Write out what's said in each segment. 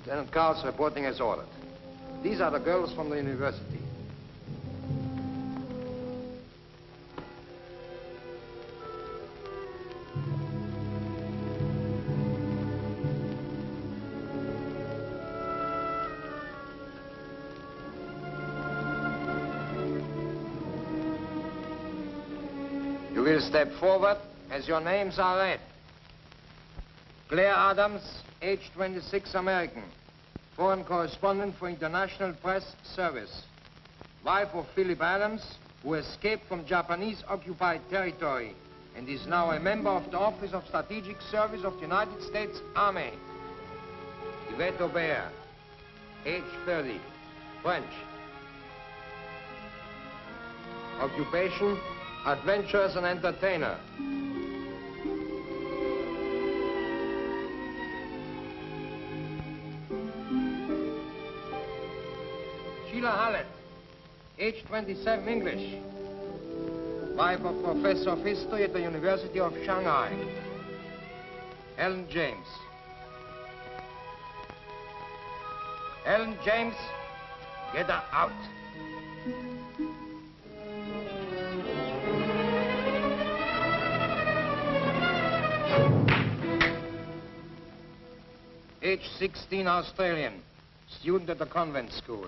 Lieutenant Carl's reporting as ordered. These are the girls from the university. You will step forward as your names are read. Claire Adams, age 26, American. Foreign correspondent for International Press Service. Wife of Philip Adams, who escaped from Japanese-occupied territory and is now a member of the Office of Strategic Service of the United States Army. Yvette Aubert, age 30, French. Occupation, adventurous and entertainer. Sheila Hallett, age 27, English. Wife of Professor of History at the University of Shanghai. Helen James. Helen James, get her out. Age 16, Australian. Student at the convent school.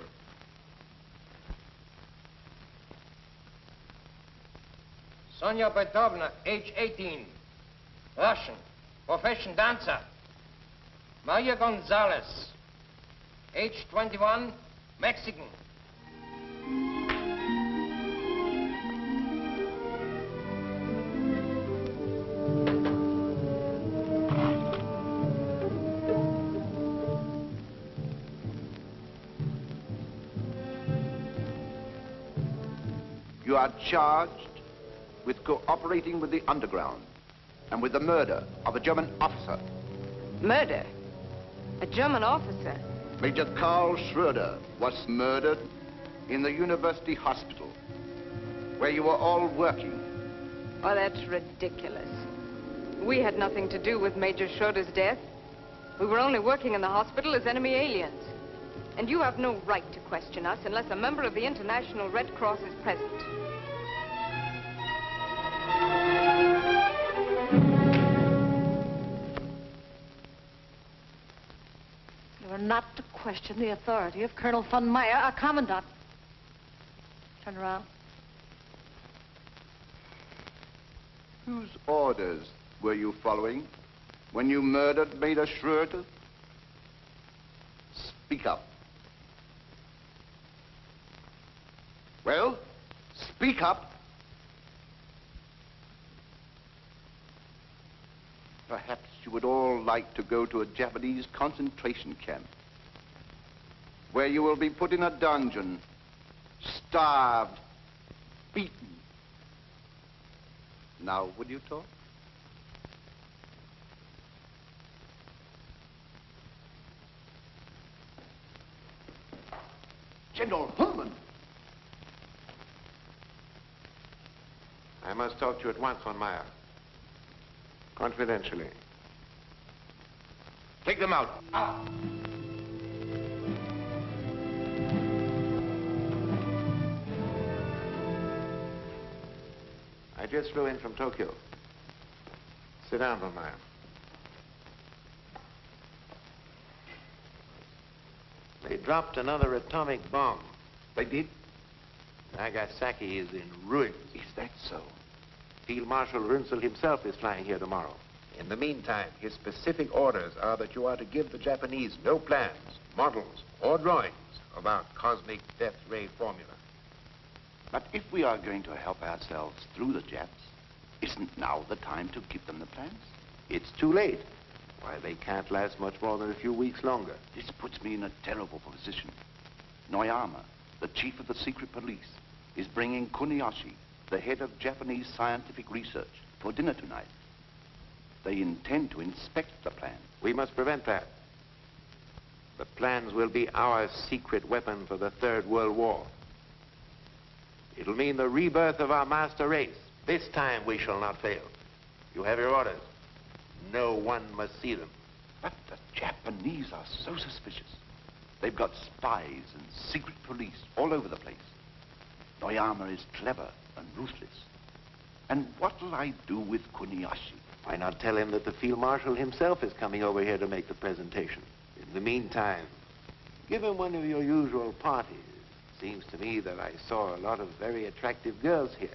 Sonia Petrovna, age 18, Russian, profession dancer. Maria Gonzalez, age 21, Mexican. You are charged with cooperating with the underground and with the murder of a German officer. Murder? A German officer? Major Karl Schroeder was murdered in the university hospital where you were all working. Oh, that's ridiculous. We had nothing to do with Major Schroeder's death. We were only working in the hospital as enemy aliens. And you have no right to question us unless a member of the International Red Cross is present. You are not to question the authority of Colonel von Meyer, our commandant. Turn around. Whose orders were you following when you murdered Major Schroeder? Speak up. Well, speak up. Perhaps you would all like to go to a Japanese concentration camp where you will be put in a dungeon, starved, beaten. Now, would you talk? General Hullman! I must talk to you at once, von Meyer. Confidentially. Take them out. Ah. I just flew in from Tokyo. Sit down, von Meyer. They dropped another atomic bomb. They did? Nagasaki is in ruins. Is that so? Field Marshal Runzel himself is flying here tomorrow. In the meantime, his specific orders are that you are to give the Japanese no plans, models, or drawings about cosmic death ray formula. But if we are going to help ourselves through the Japs, isn't now the time to give them the plans? It's too late. Why, they can't last much more than a few weeks longer. This puts me in a terrible position. Noyama, the chief of the secret police, is bringing Kuniyoshi, the head of Japanese scientific research, for dinner tonight. They intend to inspect the plan. We must prevent that. The plans will be our secret weapon for the Third World War. It'll mean the rebirth of our master race. This time we shall not fail. You have your orders. No one must see them. But the Japanese are so suspicious. They've got spies and secret police all over the place. Noyama is clever and ruthless. And what'll I do with Kuniyoshi? Why not tell him that the Field Marshal himself is coming over here to make the presentation? In the meantime, give him one of your usual parties. Seems to me that I saw a lot of very attractive girls here.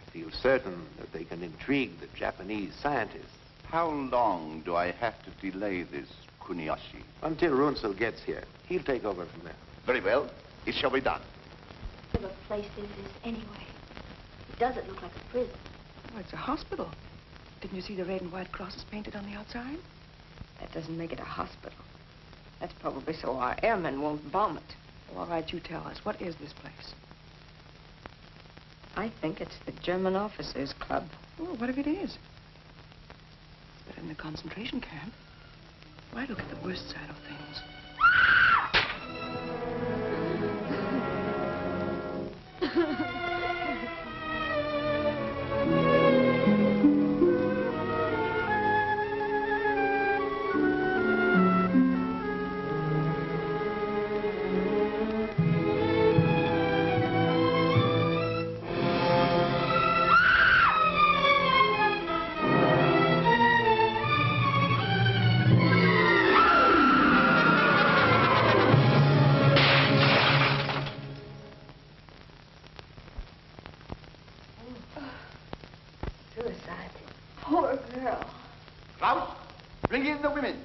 I feel certain that they can intrigue the Japanese scientists. How long do I have to delay this, Kuniyoshi? Until Runzel gets here. He'll take over from there. Very well. It shall be done. What kind of a place is this, anyway? It doesn't look like a prison. Oh, it's a hospital. Didn't you see the red and white crosses painted on the outside? That doesn't make it a hospital. That's probably so our airmen won't bomb it. Well, all right, you tell us. What is this place? I think it's the German Officers Club. Oh, what if it is? It's better than a concentration camp. Why look at the worst side of things? Suicide. Poor girl. Klaus, bring in the women.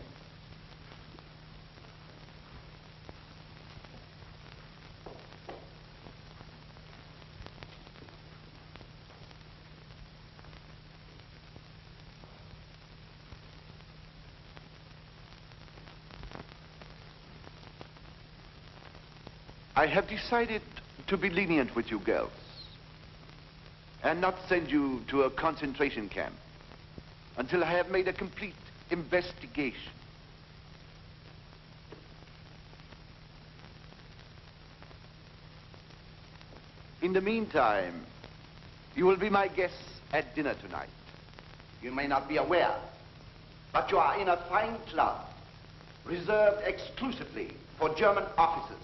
I have decided to be lenient with you girls and not send you to a concentration camp until I have made a complete investigation. In the meantime, you will be my guests at dinner tonight. You may not be aware, but you are in a fine club reserved exclusively for German officers.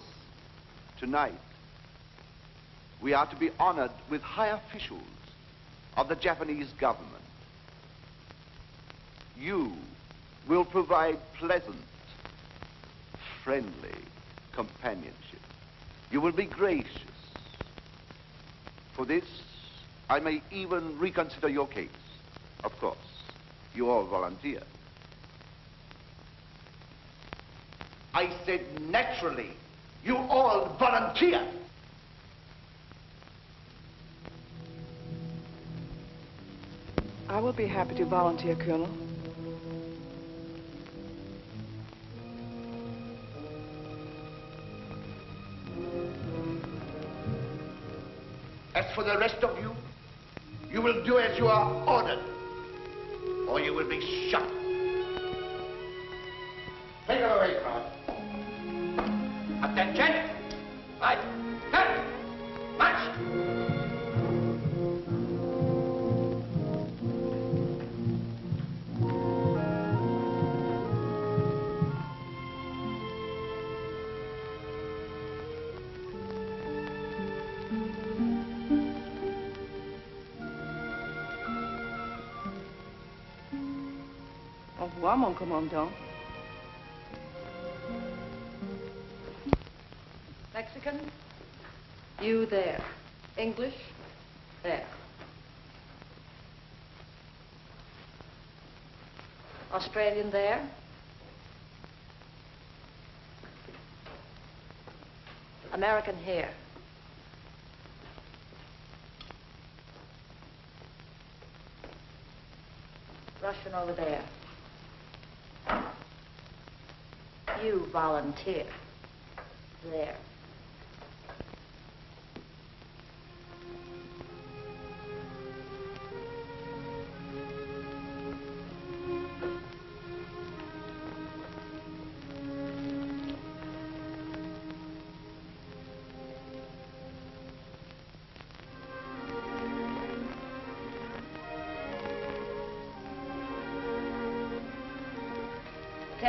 Tonight, we are to be honored with high officials of the Japanese government. You will provide pleasant, friendly companionship. You will be gracious. For this, I may even reconsider your case. Of course, you all volunteer. I said naturally, you all volunteer. I will be happy to volunteer, Colonel. As for the rest of you, you will do as you are ordered, or you will be shot. Take her away, crowd. Attention! Right. Cut! March! Au revoir, mon commandant. Mexican, you there. English, there. Australian there. American here. Russian over there. You volunteer. There.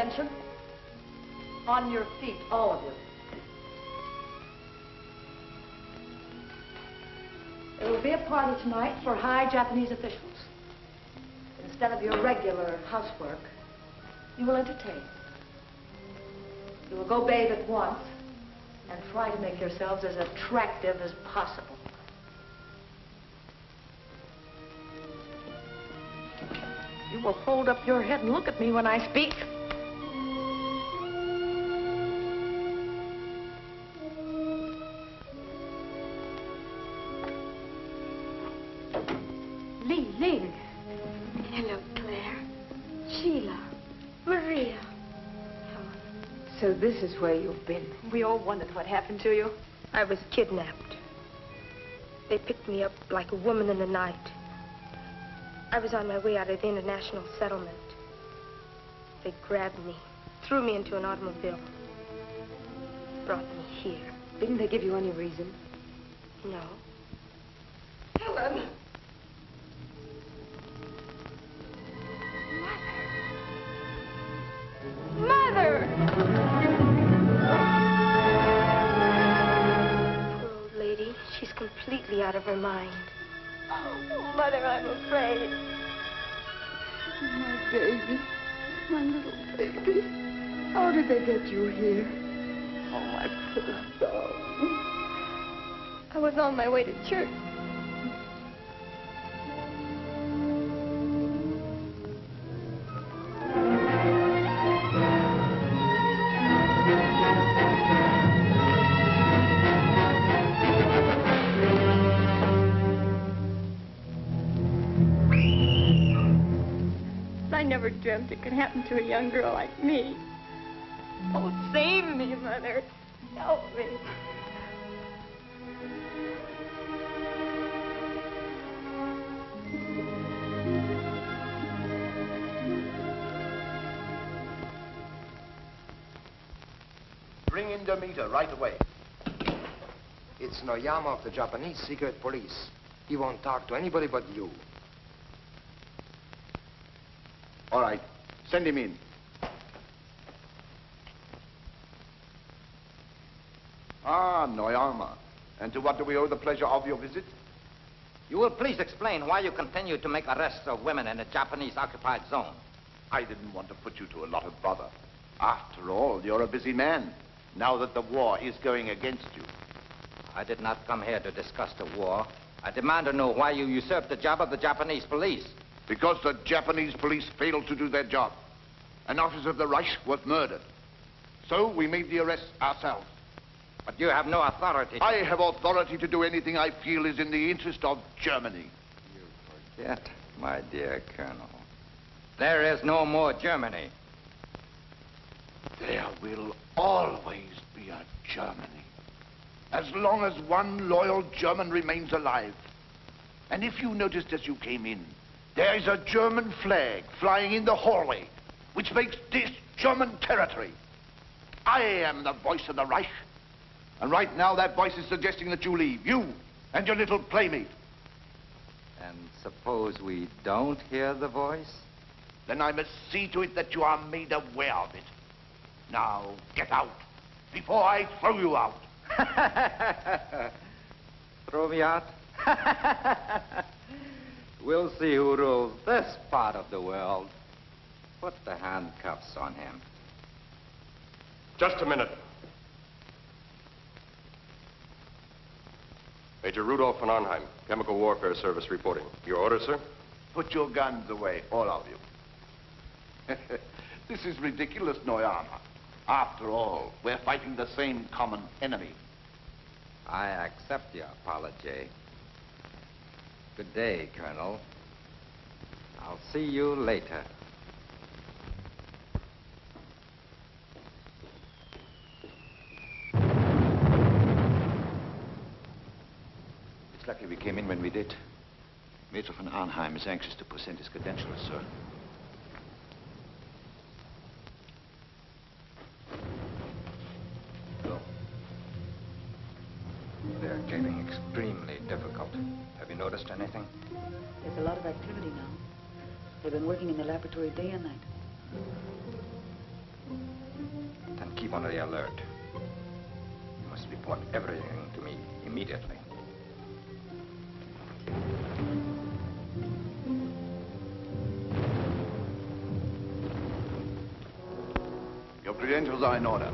attention. On your feet, all of you. There will be a party tonight for high Japanese officials. Instead of your regular housework, you will entertain. You will go bathe at once and try to make yourselves as attractive as possible. You will hold up your head and look at me when I speak. Li Ling. Hello, Claire. Sheila. Maria. So this is where you've been. We all wondered what happened to you. I was kidnapped. They picked me up like a woman in the night. I was on my way out of the international settlement. They grabbed me, threw me into an automobile, brought me here. Didn't they give you any reason? No. Helen! Mother! Poor old lady. She's completely out of her mind. Oh, Mother, I'm afraid. My baby. My little baby. How did they get you here? Oh, my poor darling. I was on my way to church. I never dreamt it could happen to a young girl like me. Oh, save me, Mother. Help me. Bring in Demeter right away. It's Noyama of the Japanese secret police. He won't talk to anybody but you. All right, send him in. Ah, Noyama. And to what do we owe the pleasure of your visit? You will please explain why you continue to make arrests of women in a Japanese-occupied zone. I didn't want to put you to a lot of bother. After all, you're a busy man, now that the war is going against you. I did not come here to discuss the war. I demand to know why you usurped the job of the Japanese police. Because the Japanese police failed to do their job. An officer of the Reich was murdered. So we made the arrest ourselves. But you have no authority. I have authority to do anything I feel is in the interest of Germany. You forget, my dear Colonel. There is no more Germany. There will always be a Germany. As long as one loyal German remains alive. And if you noticed as you came in, there is a German flag flying in the hallway, which makes this German territory. I am the voice of the Reich. And right now that voice is suggesting that you leave. You and your little playmate. And suppose we don't hear the voice? Then I must see to it that you are made aware of it. Now, get out, before I throw you out. Throw me out? We'll see who rules this part of the world. Put the handcuffs on him. Just a minute. Major Rudolph von Arnheim, Chemical Warfare Service reporting. Your order, sir? Put your guns away, all of you. This is ridiculous, Noyama. After all, we're fighting the same common enemy. I accept your apology. Good day, Colonel. I'll see you later. It's lucky we came in when we did. Major von Arnheim is anxious to present his credentials, sir. They're getting extremely difficult. Have you noticed anything? There's a lot of activity now. They've been working in the laboratory day and night. keep on the alert. You must report everything to me immediately. Your credentials are in order.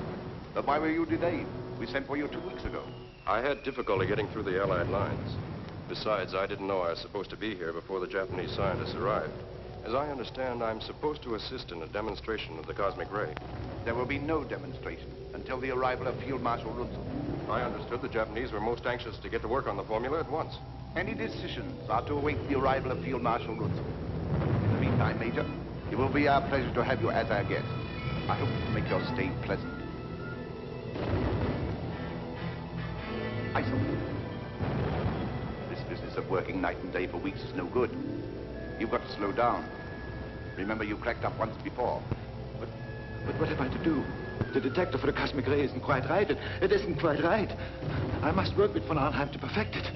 But why were you delayed? We sent for you 2 weeks ago. I had difficulty getting through the Allied lines. Besides, I didn't know I was supposed to be here before the Japanese scientists arrived. As I understand, I'm supposed to assist in a demonstration of the cosmic ray. There will be no demonstration until the arrival of Field Marshal Runzel. I understood the Japanese were most anxious to get to work on the formula at once. Any decisions are to await the arrival of Field Marshal Runzel. In the meantime, Major, it will be our pleasure to have you as our guest. I hope to make your stay pleasant. Isaac, this business of working night and day for weeks is no good. You've got to slow down. Remember, you cracked up once before. But what am I to do? The detector for the cosmic ray isn't quite right. It isn't quite right. I must work with von Arnheim to perfect it.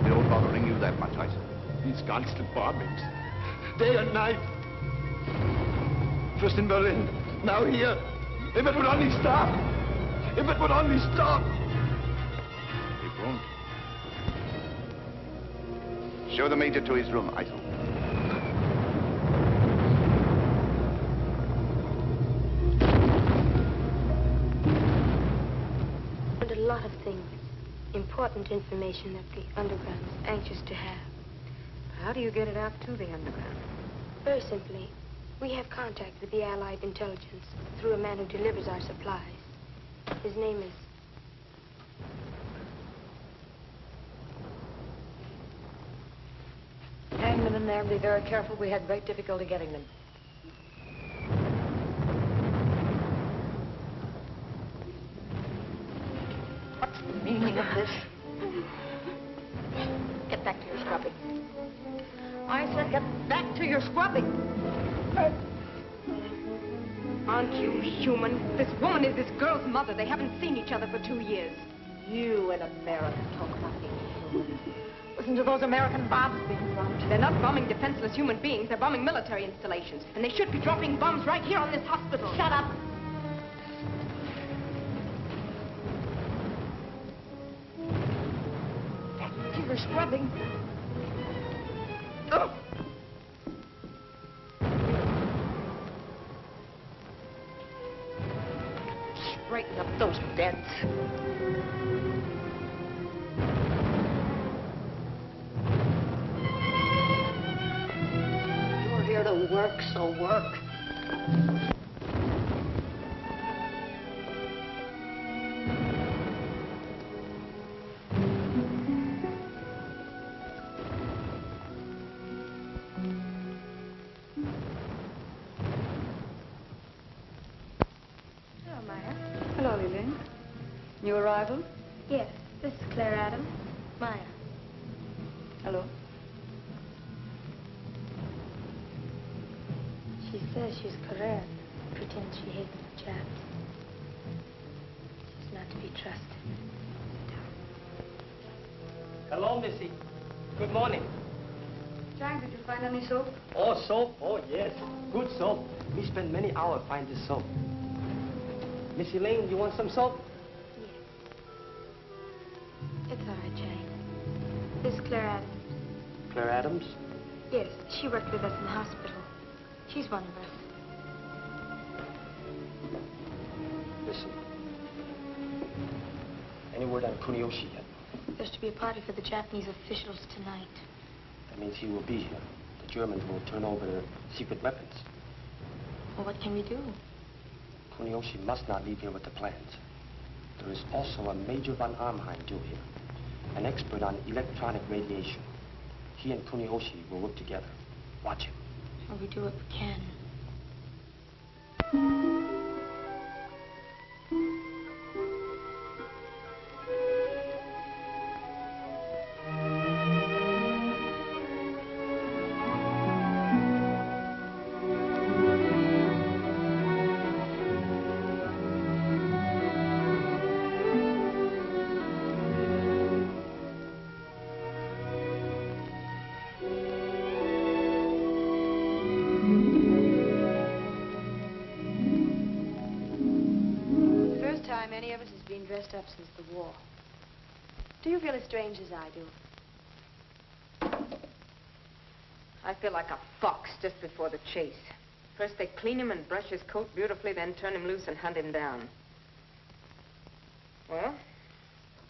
Still bothering you that much, Isaac? These constant bombings. Day and night. First in Berlin, now here. If it would only stop! If it would only stop! It won't. Show the Major to his room, Isaac. And a lot of things. Important information that the underground is anxious to have. How do you get it out to the underground? Very simply, we have contact with the Allied intelligence through a man who delivers our supplies. His name is... Hang them in there and be very careful. We had great difficulty getting them. What's the meaning of this? Get back to your scrubbing. I said get back to your scrubbing. Aren't you human? This woman is this girl's mother. They haven't seen each other for 2 years. You in America talk about being human. Listen to those American bombs being dropped. They're not bombing defenseless human beings. They're bombing military installations. And they should be dropping bombs right here on this hospital. Shut up. Back to your scrubbing. Oh. Straighten up those beds. You're here to work, so work. Hello, Lillian. New arrival? Yes, this is Claire Adams. Maya. Hello. She says she's Korean. Pretends she hates the Japs. She's not to be trusted. Hello, Missy. Good morning. Jack, did you find any soap? Oh, soap? Oh, yes. Good soap. We spent many hours finding this soap. Missy Lane, you want some soap? Yes. It's all right, Jane. This is Claire Adams. Claire Adams? Yes, she worked with us in the hospital. She's one of us. Listen. Any word on Kuniyoshi yet? There's to be a party for the Japanese officials tonight. That means he will be here. The Germans will turn over their secret weapons. Well, what can we do? Kuniyoshi must not leave here with the plans. There is also a Major von Arnheim due here, an expert on electronic radiation. He and Kuniyoshi will work together. Watch him. Well, we do what we can. any of us has been dressed up since the war. Do you feel as strange as I do? I feel like a fox just before the chase. First they clean him and brush his coat beautifully, then turn him loose and hunt him down. Well,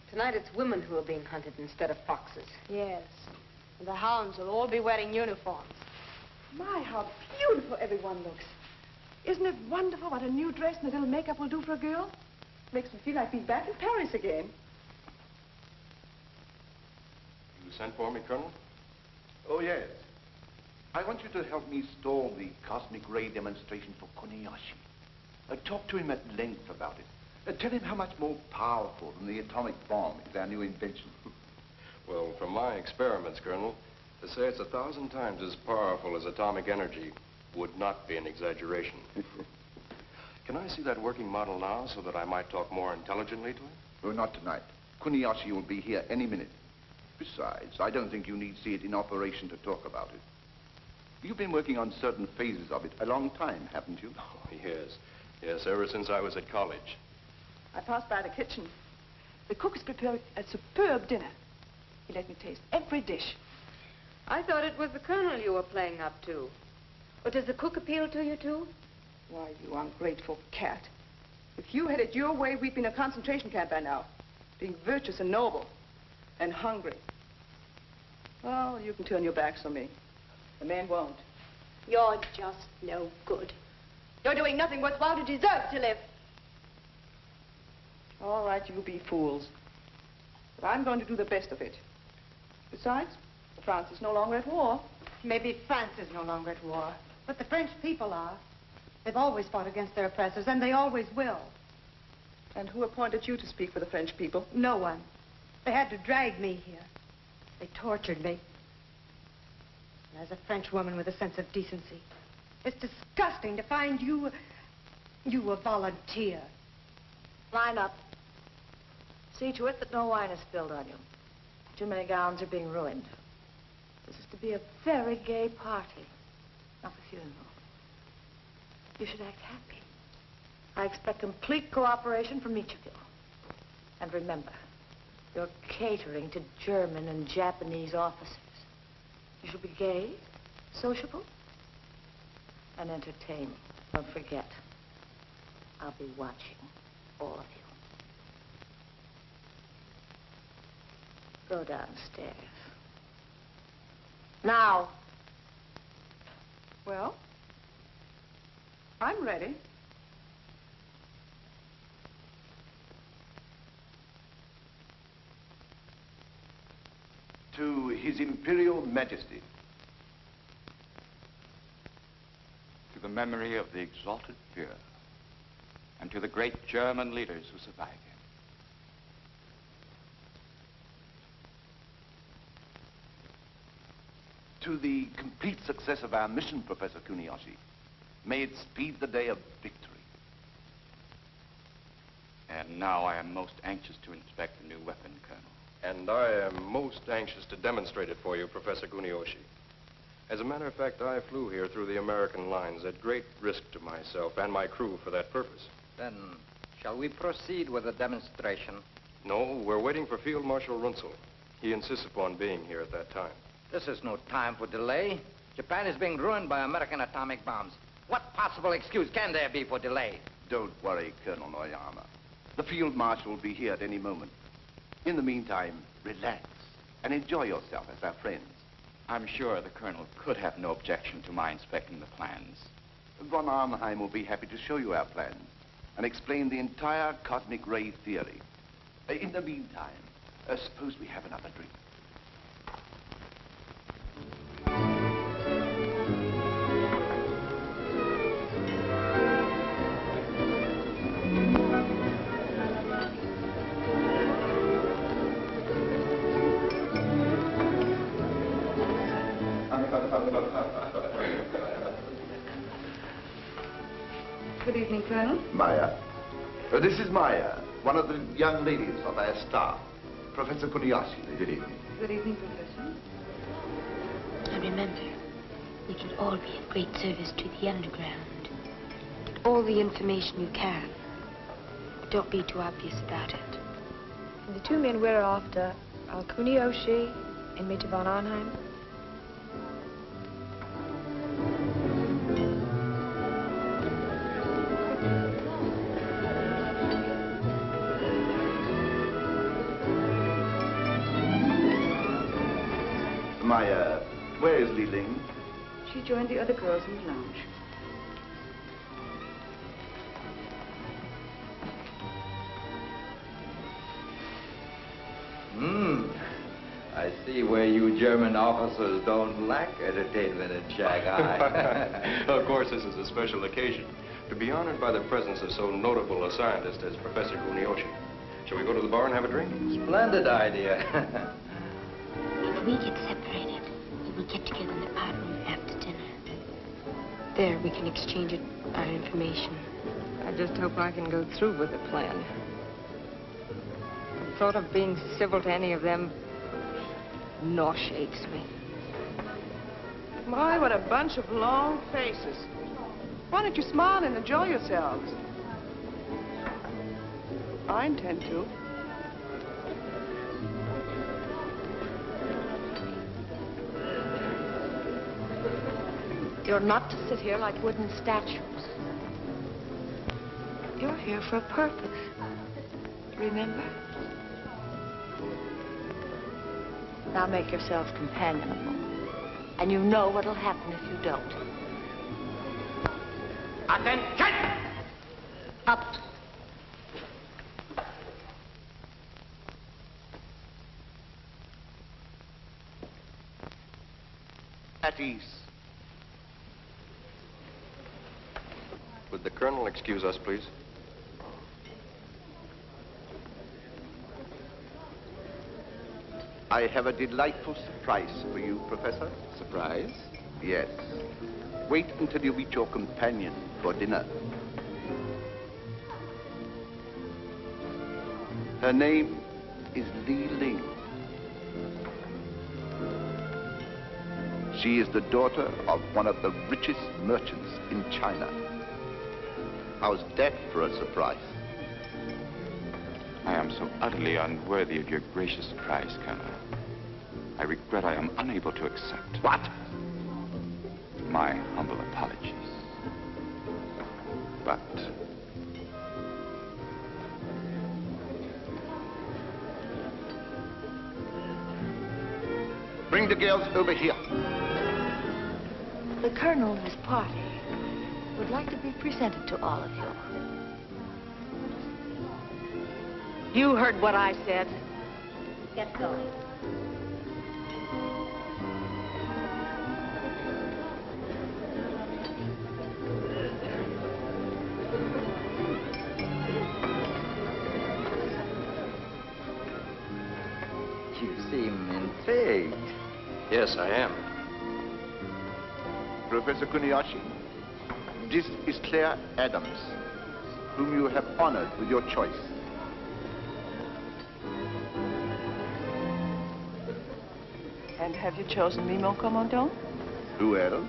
tonight it's women who are being hunted instead of foxes. Yes. And the hounds will all be wearing uniforms. My, how beautiful everyone looks. Isn't it wonderful what a new dress and a little makeup will do for a girl? Makes me feel like being back in Paris again. You sent for me, Colonel? Oh, yes. I want you to help me stall the cosmic ray demonstration for Kuniyoshi. Talk to him at length about it. Tell him how much more powerful than the atomic bomb is our new invention. Well, from my experiments, Colonel, to say it's 1,000 times as powerful as atomic energy would not be an exaggeration. Can I see that working model now so that I might talk more intelligently to him? Oh, not tonight. Kuniyoshi will be here any minute. Besides, I don't think you need see it in operation to talk about it. You've been working on certain phases of it a long time, haven't you? Oh, yes. Yes, ever since I was at college. I passed by the kitchen. The cook has prepared a superb dinner. He let me taste every dish. I thought it was the Colonel you were playing up to. But does the cook appeal to you, too? Why, you ungrateful cat. If you had it your way, we'd be in a concentration camp by now. Being virtuous and noble. And hungry. Well, you can turn your backs on me. The man won't. You're just no good. You're doing nothing worthwhile to deserve to live. All right, you be fools. But I'm going to do the best of it. Besides, France is no longer at war. Maybe France is no longer at war, but the French people are. They've always fought against their oppressors, and they always will. And who appointed you to speak for the French people? No one. They had to drag me here. They tortured me. And as a French woman with a sense of decency, it's disgusting to find you a volunteer. Line up. See to it that no wine is spilled on you. Too many gowns are being ruined. This is to be a very gay party, not a funeral. You should act happy. I expect complete cooperation from each of you. And remember, you're catering to German and Japanese officers. You should be gay, sociable, and entertaining. Don't forget, I'll be watching all of you. Go downstairs. Now. Well, I'm ready. To His Imperial Majesty. To the memory of the exalted Führer, and to the great German leaders who survived him. To the complete success of our mission, Professor Kuniyoshi. May it speed the day of victory. And now I am most anxious to inspect the new weapon, Colonel. And I am most anxious to demonstrate it for you, Professor Kuniyoshi. As a matter of fact, I flew here through the American lines at great risk to myself and my crew for that purpose. Then, shall we proceed with the demonstration? No, we're waiting for Field Marshal Runzel. He insists upon being here at that time. This is no time for delay. Japan is being ruined by American atomic bombs. What possible excuse can there be for delay? Don't worry, Colonel Noyama. The Field Marshal will be here at any moment. In the meantime, relax and enjoy yourself as our friends. I'm sure the Colonel could have no objection to my inspecting the plans. Von Arnheim will be happy to show you our plans and explain the entire cosmic ray theory. In the meantime, suppose we have another drink. Good evening, Colonel. Maya. This is Maya, one of the young ladies of our staff. Professor Kuniyoshi. Good evening. Good evening, Professor. And remember, we should all be of great service to the underground. Get all the information you can. Don't be too obvious about it. And the two men we're after are Kuniyoshi and Major von Arnheim. Maya, where is Li Ling? She joined the other girls in the lounge. I see where you German officers don't lack entertainment in Shanghai. Of course, this is a special occasion. To be honored by the presence of so notable a scientist as Professor Kuniyoshi. Shall we go to the bar and have a drink? Splendid idea. If we get separated, we will get together in the pot room after dinner. There, we can exchange our information. I just hope I can go through with the plan. The thought of being civil to any of them nauseates me. My, what a bunch of long faces. Why don't you smile and enjoy yourselves? I intend to. You're not to sit here like wooden statues. You're here for a purpose. Remember? Now make yourselves companionable. And you know what'll happen if you don't. Attention! Up. At ease. Would the Colonel excuse us, please? I have a delightful surprise for you, Professor. Surprise? Yes. Wait until you meet your companion for dinner. Her name is Li Ling. She is the daughter of one of the richest merchants in China. How's that for a surprise? I am so utterly unworthy of your gracious surprise, Colonel. I regret I am unable to accept. What? My humble apologies. But bring the girls over here. The Colonel and his party would like to be presented to all of you. You heard what I said. Get going. You seem intrigued. Yes, I am. Professor Kuniyoshi, this is Claire Adams, whom you have honored with your choice. And have you chosen me, mon commandant? Who else?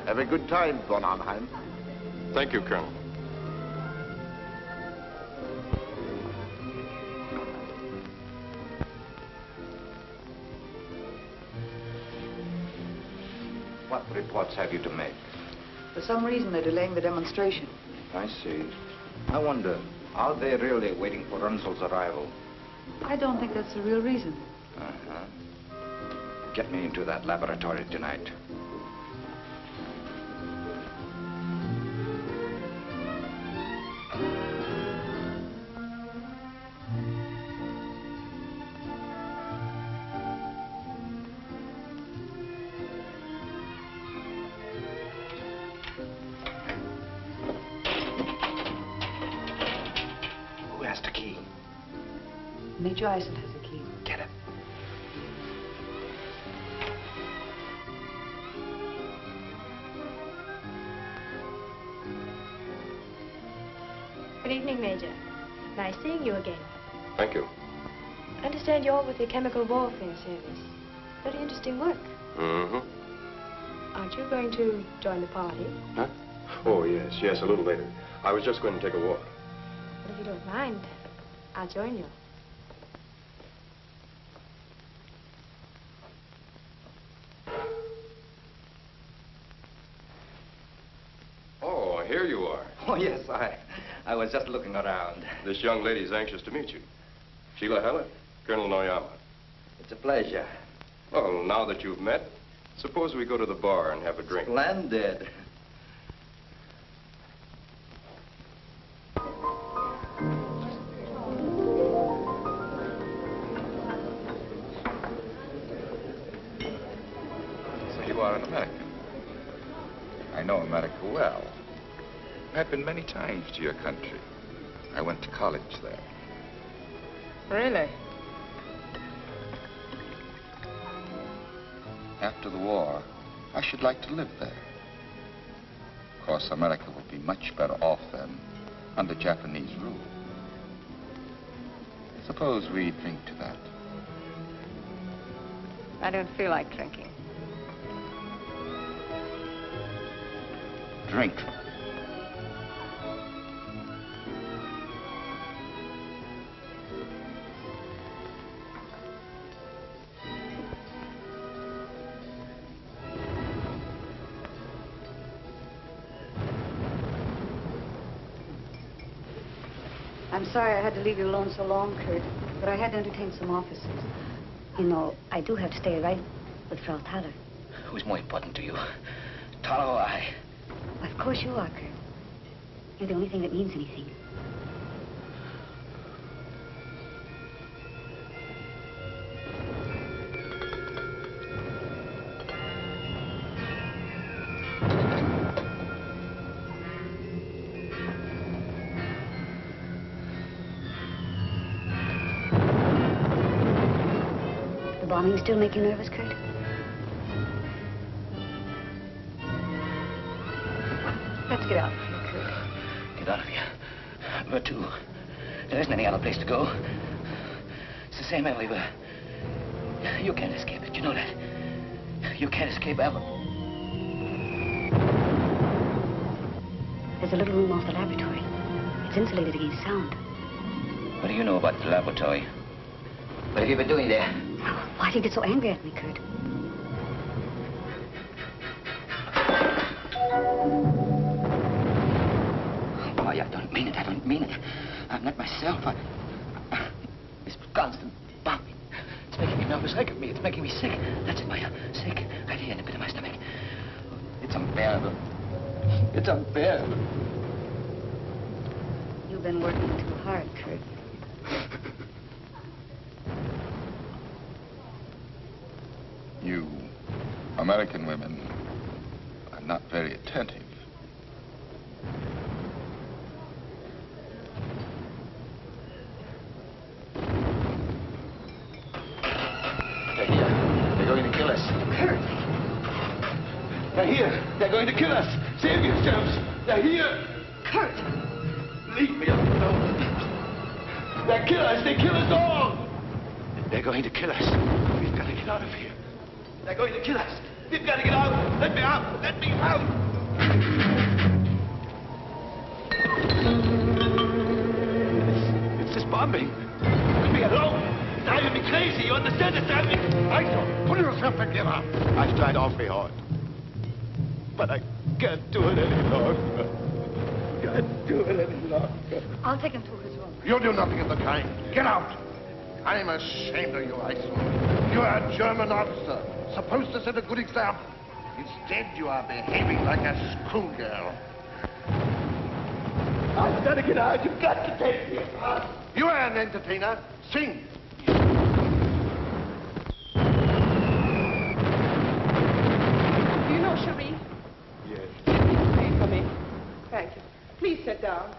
Have a good time, von Arnheim. Thank you, Colonel. What reports have you to make? For some reason, they're delaying the demonstration. I see. I wonder, are they really waiting for Runzel's arrival? I don't think that's the real reason. Uh-huh. Get me into that laboratory tonight. Who has the key? Major Eisen has a key. Get it. Good evening, Major. Nice seeing you again. Thank you. I understand you're with the Chemical Warfare Service. Very interesting work. Mm-hmm. Aren't you going to join the party? Huh? Oh, yes, a little later. I was just going to take a walk. If you don't mind, I'll join you. Oh, here you are. Oh, yes, I was just looking around. This young lady's anxious to meet you. Sheila Heller, Colonel Noyama. It's a pleasure. Well, now that you've met, suppose we go to the bar and have a drink. Splendid. So you are an American. I know America well. I've been many times to your country. I went to college there. Really? After the war, I should like to live there. Of course, America will be much better off then under Japanese rule. Suppose we drink to that. I don't feel like drinking. Drink. I'm sorry I had to leave you alone so long, Kurt, but I had to entertain some officers. You know, I do have to stay right with Frau Thaler. Who's more important to you, Thaler or I? Of course you are, Kurt. You're the only thing that means anything. Bombing still make you nervous, Kurt? Let's get out of here, Kurt. Get out of here. Where to? There isn't any other place to go. It's the same everywhere. You can't escape it, you know that. You can't escape ever. There's a little room off the laboratory. It's insulated against sound. What do you know about the laboratory? What have you been doing there? Why do you get so angry at me, Kurt? Why, I don't mean it. I don't mean it. I'm not myself. This constant bombing. It's making me nervous. Look at me. It's making me sick. That's it, Maya. Sick. Right here in the pit of my stomach. It's unbearable. It's unbearable. You've been working too hard, Kurt. You American women are not very attentive. They're here. They're going to kill us. Kurt! They're here. They're going to kill us. Save yourselves. They're here. Kurt! Leave me alone. They kill us. They kill us all. They're going to kill us. We've got to get out of here. They're going to kill us. We've got to get out. Let me out. Let me out. It's this bombing. Leave me alone. It's driving me crazy. You understand? It's driving me... Aisha, pull yourself together. I've tried awfully hard. But I can't do it any longer. Can't do it any longer. I'll take him to his room. You'll do nothing of the kind. Get out. I'm ashamed of you, Aisha. You are a German officer, supposed to set a good example. Instead, you are behaving like a schoolgirl. I've got to get out. You've got to take me out. You are an entertainer. Sing. Do you know Cherie? Yes. Please come in. Thank you. Please sit down.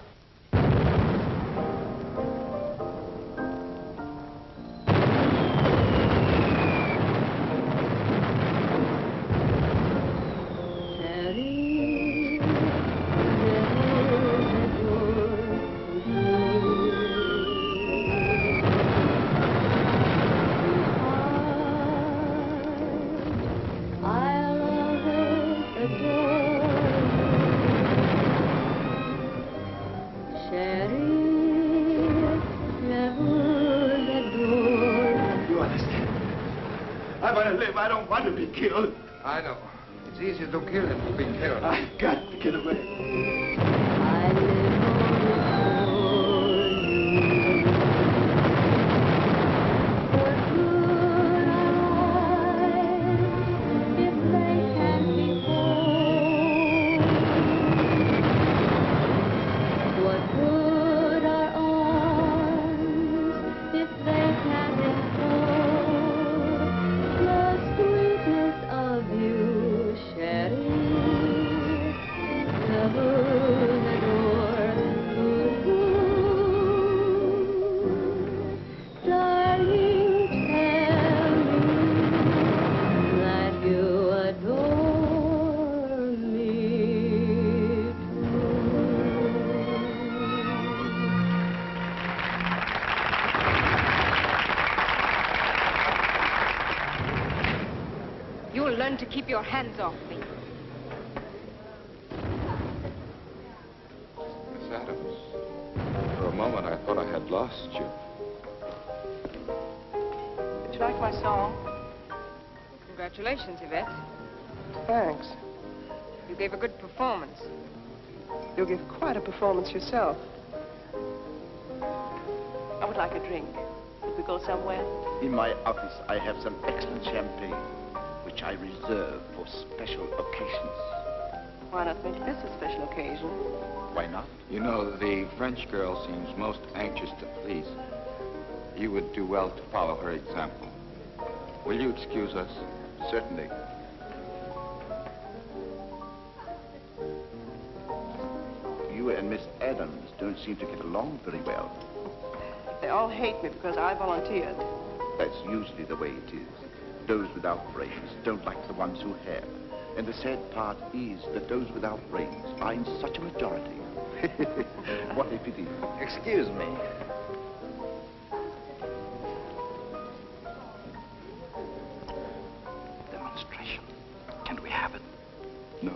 live. I don't want to be killed. I know. It's easier to kill than to be killed. I've got to get away. You'll learn to keep your hands off me. Miss Adams, for a moment I thought I had lost you. Did you like my song? Congratulations, Yvette. Thanks. You gave a good performance. You'll give quite a performance yourself. I would like a drink. Could we go somewhere? In my office, I have some excellent champagne, which I reserve for special occasions. Why not make this a special occasion? Why not? You know, the French girl seems most anxious to please. You would do well to follow her example. Will you excuse us? Certainly. You and Miss Adams don't seem to get along very well. They all hate me because I volunteered. That's usually the way it is. Those without brains don't like the ones who have. And the sad part is that those without brains are in such a majority. What a pity. Excuse me. Demonstration. Can we have it? No.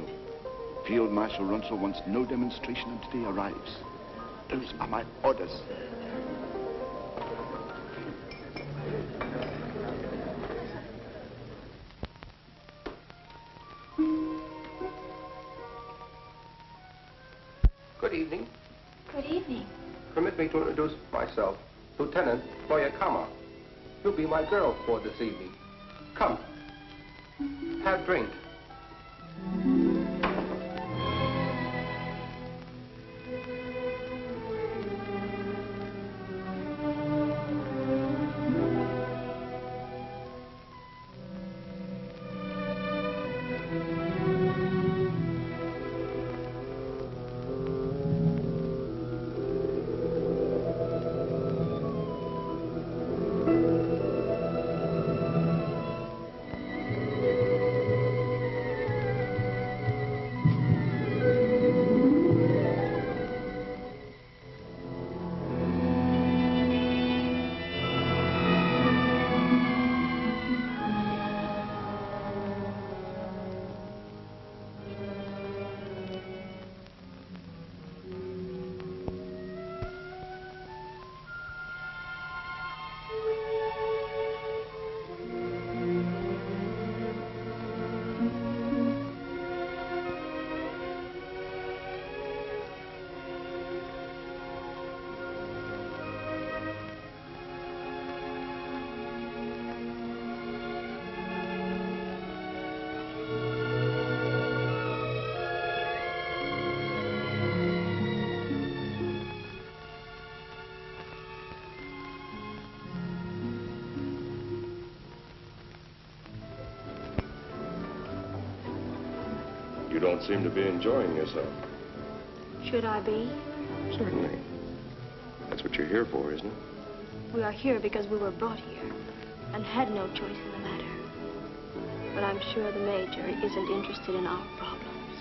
Field Marshal Runsell wants no demonstration until he arrives. Those are my orders. Good evening. Good evening. Permit me to introduce myself, Lieutenant Toyakama. You'll be my girl for this evening. Come, have a drink. You don't seem to be enjoying yourself. Should I be? Certainly. That's what you're here for, isn't it? We are here because we were brought here and had no choice in the matter. But I'm sure the Major isn't interested in our problems.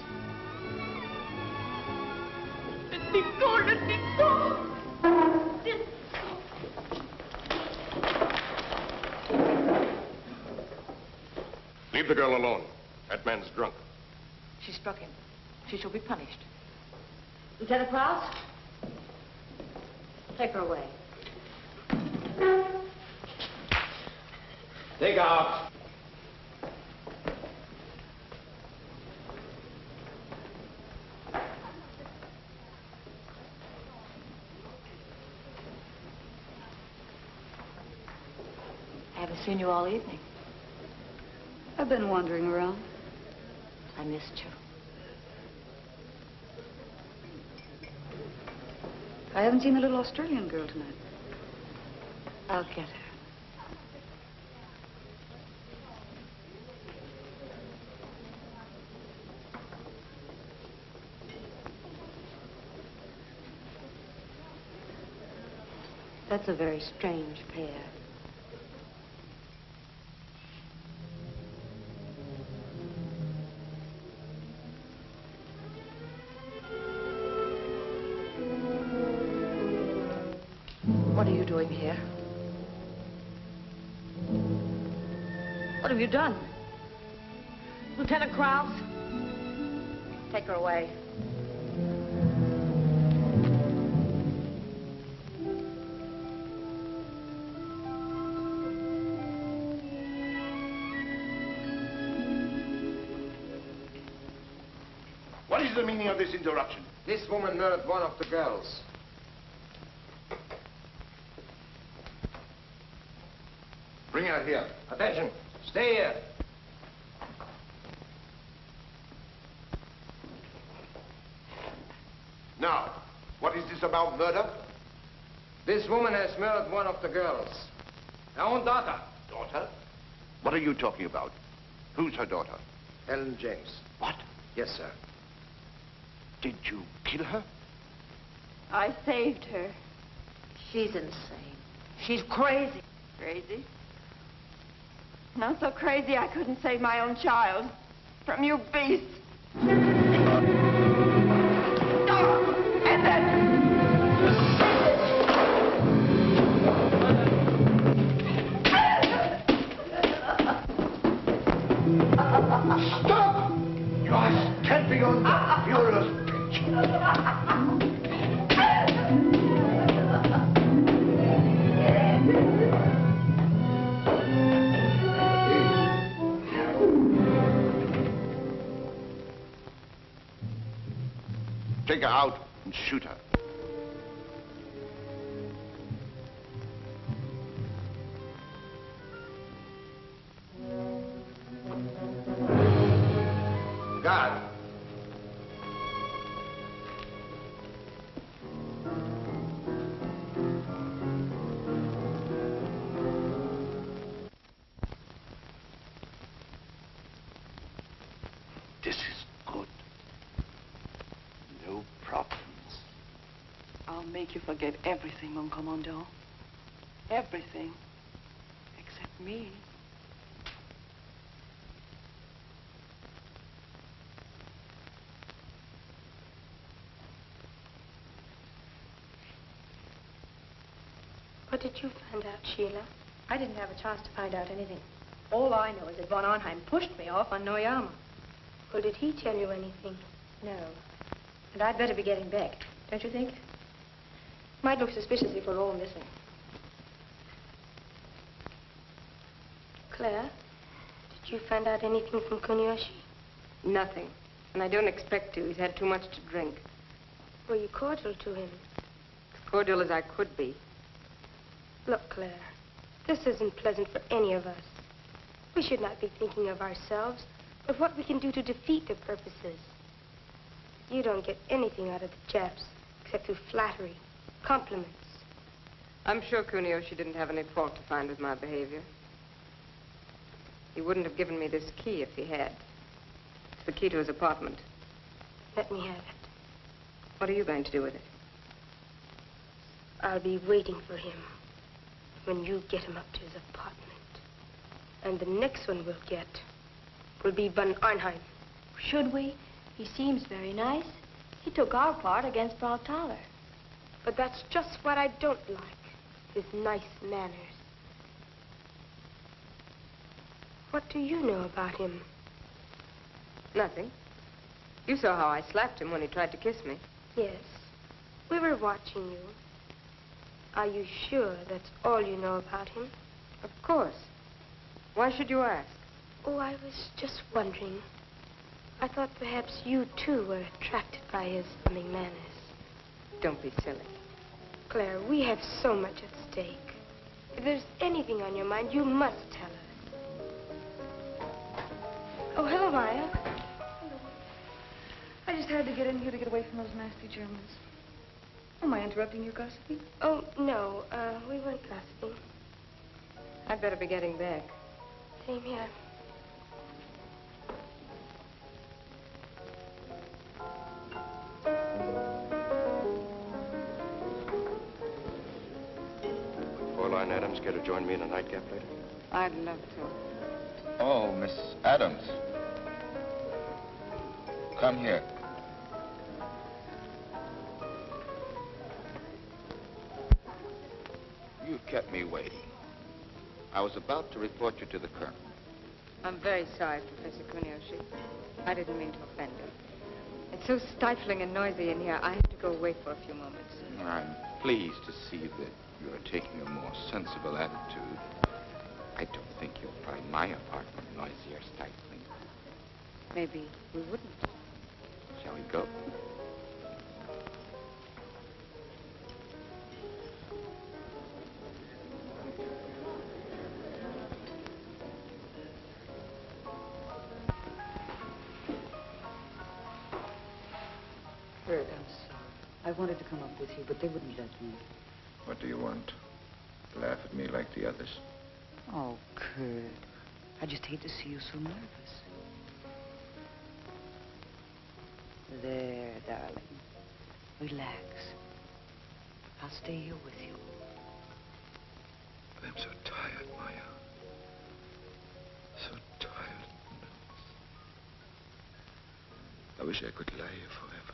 Let me go, let me go! Leave the girl alone. That man's drunk. She struck him. She shall be punished. Lieutenant Krause? Take her away. Take out. Haven't seen you all evening. I've been wandering around. I missed you. I haven't seen the little Australian girl tonight. I'll get her. That's a very strange pair. What are you doing here? What have you done? Lieutenant Krause? Take her away. What is the meaning of this interruption? This woman murdered one of the girls. Bring her here. Attention. Stay here. Now, what is this about murder? This woman has murdered one of the girls. Her own daughter. Daughter? What are you talking about? Who's her daughter? Ellen James. What? Yes, sir. Did you kill her? I saved her. She's insane. She's crazy. Crazy? Not so crazy I couldn't save my own child from you beasts. And then... Stop! You are stamping on the furious pitch. Take her out and shoot her. Guard. This is good. No problems. I'll make you forget everything, mon commandant. Everything. Except me. What did you find out, Sheila? I didn't have a chance to find out anything. All I know is that von Arnheim pushed me off on Noyama. Well, did he tell you anything? No. And I'd better be getting back, don't you think? Might look suspicious if we're all missing. Claire, did you find out anything from Kuniyoshi? Nothing. And I don't expect to. He's had too much to drink. Were you cordial to him? As cordial as I could be. Look, Claire, this isn't pleasant for any of us. We should not be thinking of ourselves, but what we can do to defeat their purposes. You don't get anything out of the Japs, except through flattery, compliments. I'm sure Kuniyoshi didn't have any fault to find with my behavior. He wouldn't have given me this key if he had. It's the key to his apartment. Let me have it. What are you going to do with it? I'll be waiting for him when you get him up to his apartment. And the next one we'll get will be von Arnheim. Should we? He seems very nice. He took our part against Frau Thaler. But that's just what I don't like, his nice manners. What do you know about him? Nothing. You saw how I slapped him when he tried to kiss me. Yes, we were watching you. Are you sure that's all you know about him? Of course. Why should you ask? Oh, I was just wondering. I thought perhaps you, too, were attracted by his humming manners. Don't be silly. Claire, we have so much at stake. If there's anything on your mind, you must tell us. Oh, hello, Maya. Hello. I just had to get in here to get away from those nasty Germans. Am I interrupting your gossiping? Oh, no. We weren't gossiping. I'd better be getting back. Same here. Fräulein Adams care to join me in a nightcap later? I'd love to. Oh, Miss Adams. Come here. You kept me waiting. I was about to report you to the colonel. I'm very sorry, Professor Kuniyoshi. I didn't mean to offend you. It's so stifling and noisy in here, I have to go away for a few moments. I'm pleased to see that you're taking a more sensible attitude. I don't think you'll find my apartment noisy or stifling. Maybe we wouldn't. Shall we go? Kurt, I'm sorry. I wanted to come up with you, but they wouldn't let me. What do you want? Laugh at me like the others? Oh, Kurt. I just hate to see you so nervous. There, darling. Relax. I'll stay here with you. I'm so tired, Maya. So tired. I wish I could lie here forever.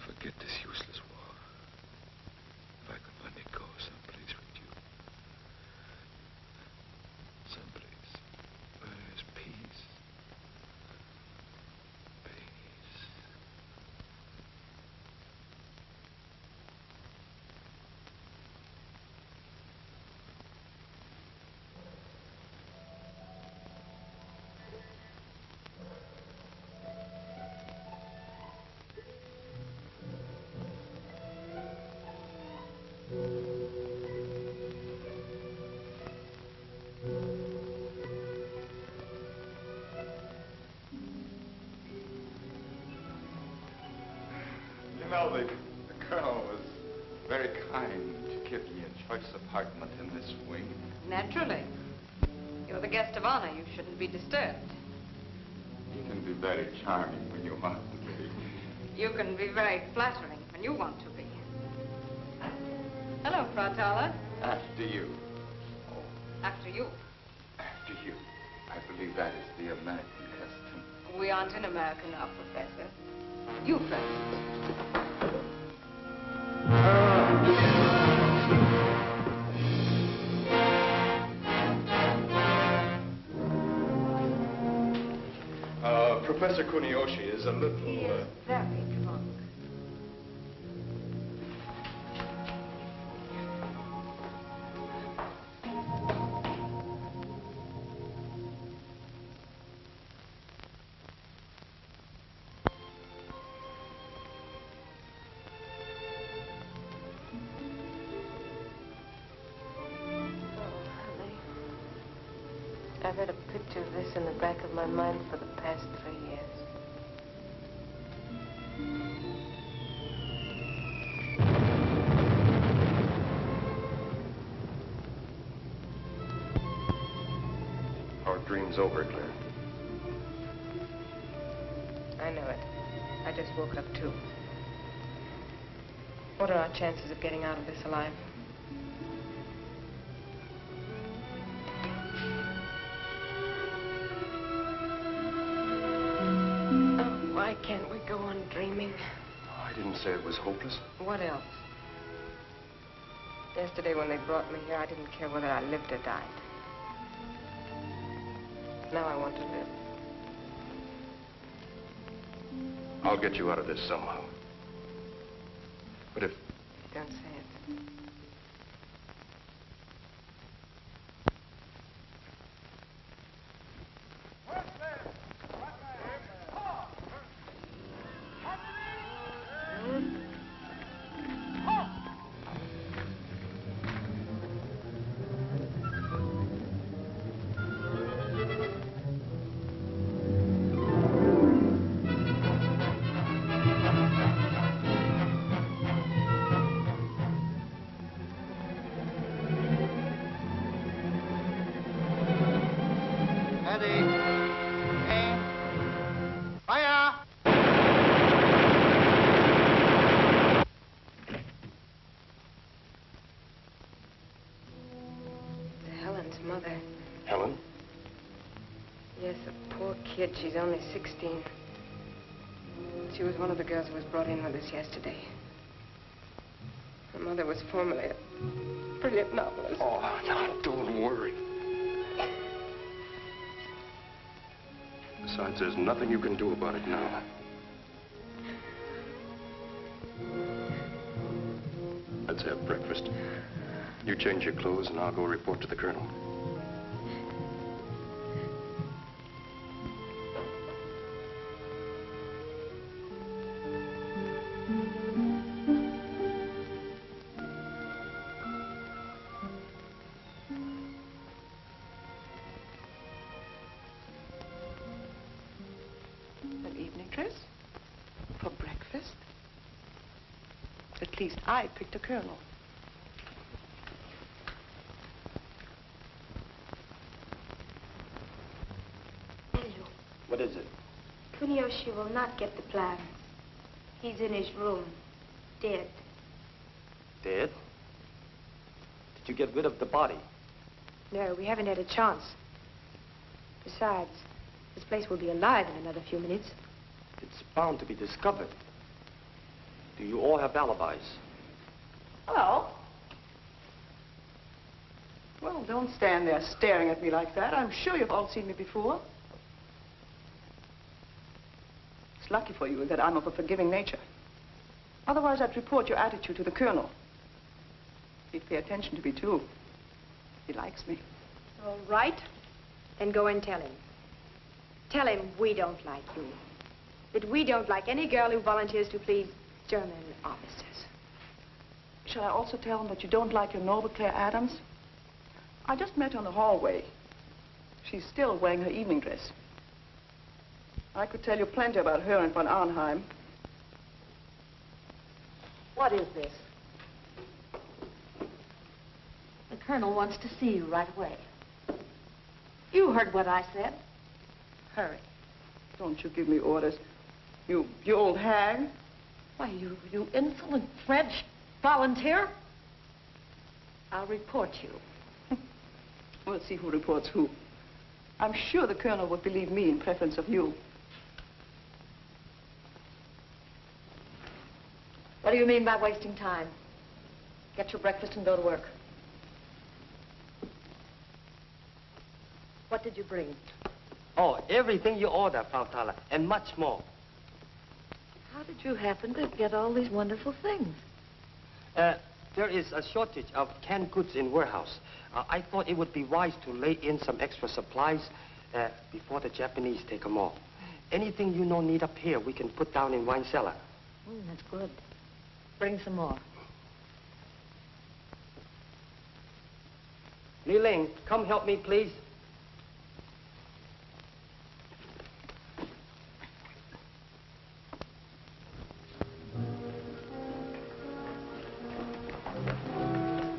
Forget this useless war. If I could only go someplace with you. Someplace where there's peace. Peace. You know, the colonel was very kind to give me a choice apartment in this wing. Naturally. You're the guest of honor. You shouldn't be disturbed. You can be very charming when you want to be. You can be very flattering when you want to be. Hello, Frau Thaler. After you. After you. After you. I believe that is the American custom. We aren't in America now, Professor. You first. Professor Kuniyoshi is a little... He is very drunk. I've had a picture of this in the back of my mind for the past 3 years. Our dream's over, Claire. I know it. I just woke up, too. What are our chances of getting out of this alive? Why can't we go on dreaming? I didn't say it was hopeless. What else? Yesterday when they brought me here, I didn't care whether I lived or died. Now I want to live. I'll get you out of this somehow. But if... Don't say it. mother. Helen? Yes, a poor kid. She's only 16. She was one of the girls who was brought in with us yesterday. Her mother was formerly a brilliant novelist. Oh, now, don't worry. Besides, there's nothing you can do about it now. Let's have breakfast. You change your clothes and I'll go report to the colonel. An evening dress? For breakfast? At least I picked a colonel. What is it? Kuniyoshi will not get the plan. He's in his room, dead. Dead? Did you get rid of the body? No, we haven't had a chance. Besides, this place will be alive in another few minutes. It's bound to be discovered. Do you all have alibis? Hello. Well, don't stand there staring at me like that. I'm sure you've all seen me before. It's lucky for you that I'm of a forgiving nature. Otherwise, I'd report your attitude to the colonel. He'd pay attention to me, too. He likes me. All right. Then go and tell him. Tell him we don't like you. That we don't like any girl who volunteers to please German officers. Shall I also tell him that you don't like your noble Claire Adams? I just met her in the hallway. She's still wearing her evening dress. I could tell you plenty about her and von Arnheim. What is this? The colonel wants to see you right away. You heard what I said. Hurry. Don't you give me orders. You old hag. Why, you insolent French volunteer. I'll report you. We'll see who reports who. I'm sure the colonel would believe me in preference of you. What do you mean by wasting time? Get your breakfast and go to work. What did you bring? Oh, everything you order, Frau Thaler, and much more. How did you happen to get all these wonderful things? There is a shortage of canned goods in warehouse. I thought it would be wise to lay in some extra supplies before the Japanese take them all. Anything you know need up here, we can put down in wine cellar. That's good. Bring some more. Li Ling, come help me, please.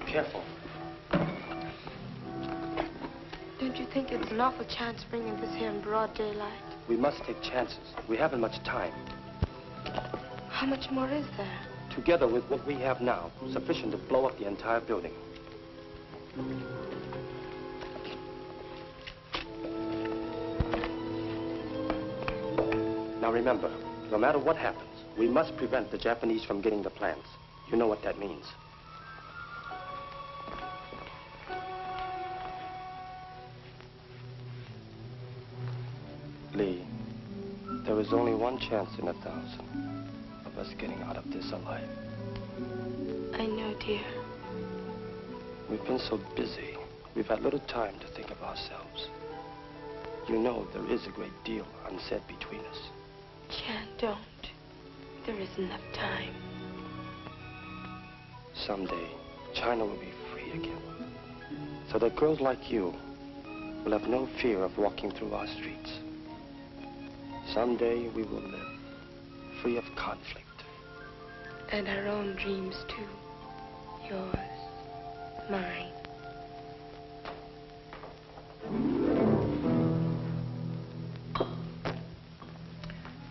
Careful. Don't you think it's an awful chance bringing this here in broad daylight? We must take chances. We haven't much time. How much more is there? Together with what we have now, sufficient to blow up the entire building. Now remember, no matter what happens, we must prevent the Japanese from getting the plans. You know what that means. Lee, there is only one chance in 1,000 of us getting out of this alive. I know, dear. We've been so busy, we've had little time to think of ourselves. You know there is a great deal unsaid between us. Jan, don't. There isn't enough time. Someday, China will be free again. So that girls like you will have no fear of walking through our streets. Someday we will live free of conflict. And our own dreams, too. Yours, mine.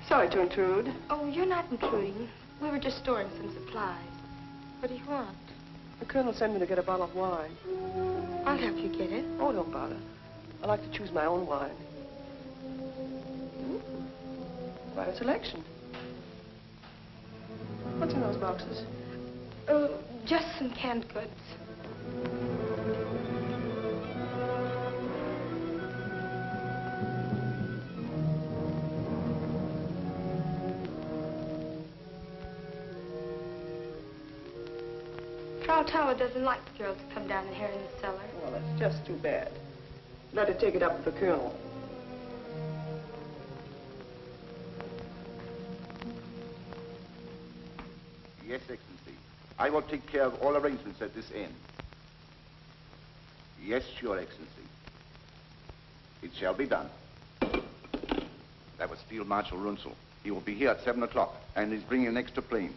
Sorry to intrude. Oh, you're not intruding. We were just storing some supplies. What do you want? The colonel sent me to get a bottle of wine. I'll help you get it. Oh, don't bother. I like to choose my own wine. Quite a selection. What's in those boxes? Just some canned goods. Frau Tower doesn't like the girls to come down here in the cellar. Well, that's just too bad. Let her take it up with the colonel. Yes, Excellency. I will take care of all arrangements at this end. Yes, Your Excellency. It shall be done. That was Field Marshal Runzel. He will be here at 7 o'clock, and he's bringing an extra plane.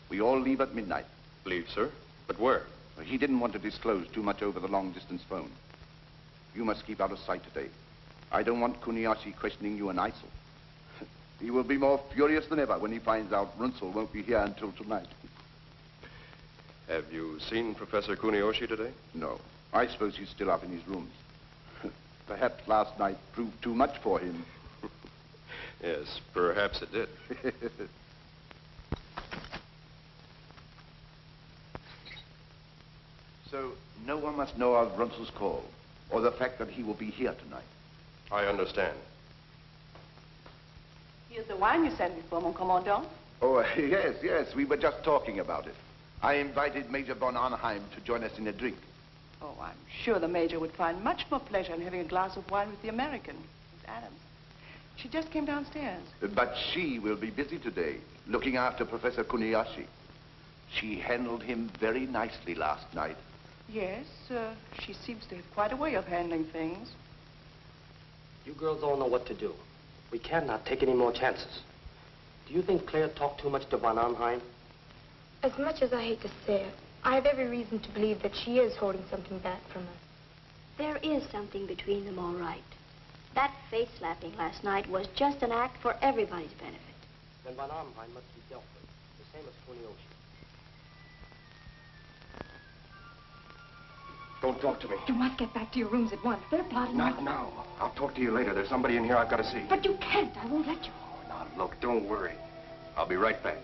We all leave at midnight. Leave, sir? But where? He didn't want to disclose too much over the long-distance phone. You must keep out of sight today. I don't want Kuniyoshi questioning you and Isel. He will be more furious than ever when he finds out Runzel won't be here until tonight. Have you seen Professor Kuniyoshi today? No. I suppose he's still up in his rooms. Perhaps last night proved too much for him. Yes, perhaps it did. So, no one must know of Runzel's call, or the fact that he will be here tonight. I understand. Here's the wine you sent me for, mon commandant. Oh, yes, we were just talking about it. I invited Major von Arnheim to join us in a drink. Oh, I'm sure the Major would find much more pleasure in having a glass of wine with the American, Miss Adams. She just came downstairs. But she will be busy today, looking after Professor Kuniyoshi. She handled him very nicely last night. Yes, she seems to have quite a way of handling things. You girls all know what to do. We cannot take any more chances. Do you think Claire talked too much to von Arnheim? As much as I hate to say it, I have every reason to believe that she is holding something back from us. There is something between them, all right. That face-slapping last night was just an act for everybody's benefit. Then von Arnheim must be dealt with, the same as Kuniyoshi. Don't talk to me. You must get back to your rooms at once. They're plotting. Not now. I'll talk to you later. There's somebody in here I've got to see. But you can't. I won't let you. Now, look, don't worry. I'll be right back.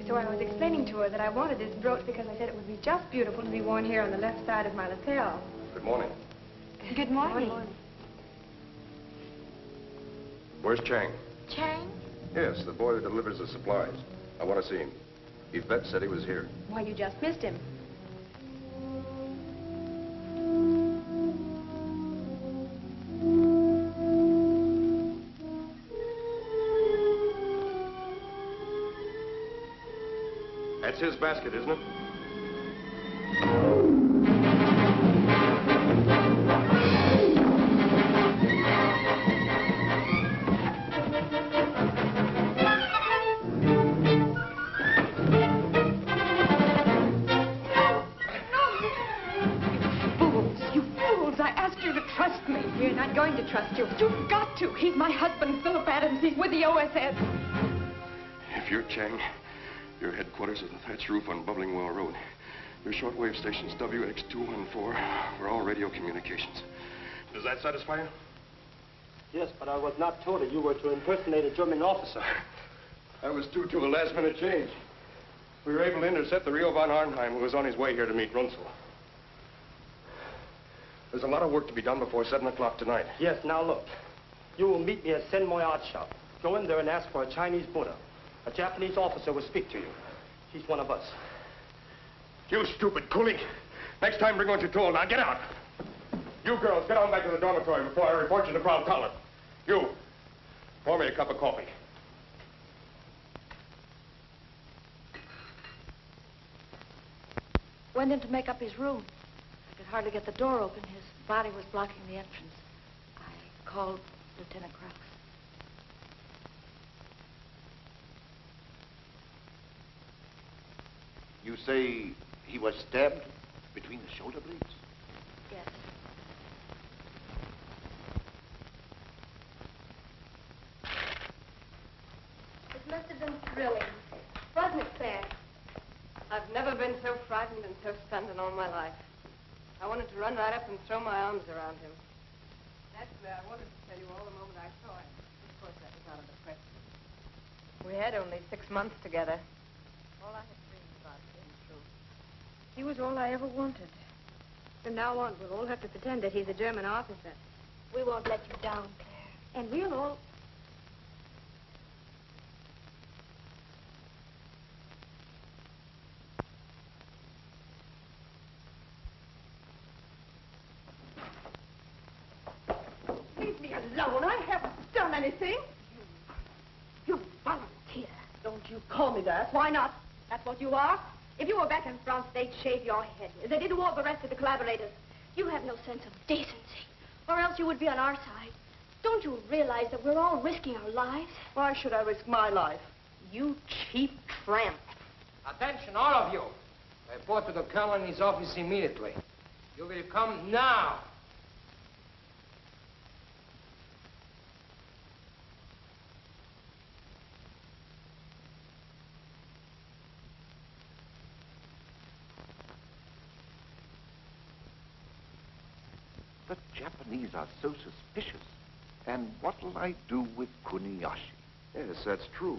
So I was explaining to her that I wanted this brooch because I said it would be just beautiful to be worn here on the left side of my lapel. Good morning. Good morning. Where's Chang? Chang? Yes, the boy who delivers the supplies. I want to see him. Yvette said he was here. Why, you just missed him. That's his basket, isn't it? You're not going to trust you. You've got to. He's my husband, Philip Adams. He's with the OSS. If you're Chang, your headquarters is the thatched roof on Bubbling Well Road. Your shortwave station's WX214. We're all radio communications. Does that satisfy you? Yes, but I was not told that you were to impersonate a German officer. I was due to a last-minute change. We were able to intercept the Rio von Arnheim, who was on his way here to meet Runzel. There's a lot of work to be done before 7 o'clock tonight. Yes, now look. You will meet me at Senmoy Art Shop. Go in there and ask for a Chinese Buddha. A Japanese officer will speak to you. He's one of us. You stupid coolie. Next time, bring what you're told. Now, get out. You girls, get on back to the dormitory before I report you to Frau Toller. You, pour me a cup of coffee. Went in to make up his room. I could hardly get the door open. His body was blocking the entrance. I called Lieutenant Crux. You say he was stabbed between the shoulder blades? Yes. must have been thrilling. Wasn't it, Claire? I've never been so frightened and so stunned in all my life. I wanted to run right up and throw my arms around him. Naturally, I wanted to tell you all the moment I saw him. Of course, that was out of the question. We had only 6 months together. All I had dreamed about came true. He was all I ever wanted. From now on, we'll all have to pretend that he's a German officer. We won't let you down, Claire. And we'll all... Leave me alone. I haven't done anything. You volunteer. Don't you call me that. Why not? That's what you are. If you were back in France, they'd shave your head, as they did to all the rest of the collaborators. You have no sense of decency, or else you would be on our side. Don't you realize that we're all risking our lives? Why should I risk my life? You cheap tramp. Attention, all of you. Report to the colonel in his office immediately. You will come now. The Japanese are so suspicious. And what'll I do with Kuniyoshi? Yes, that's true.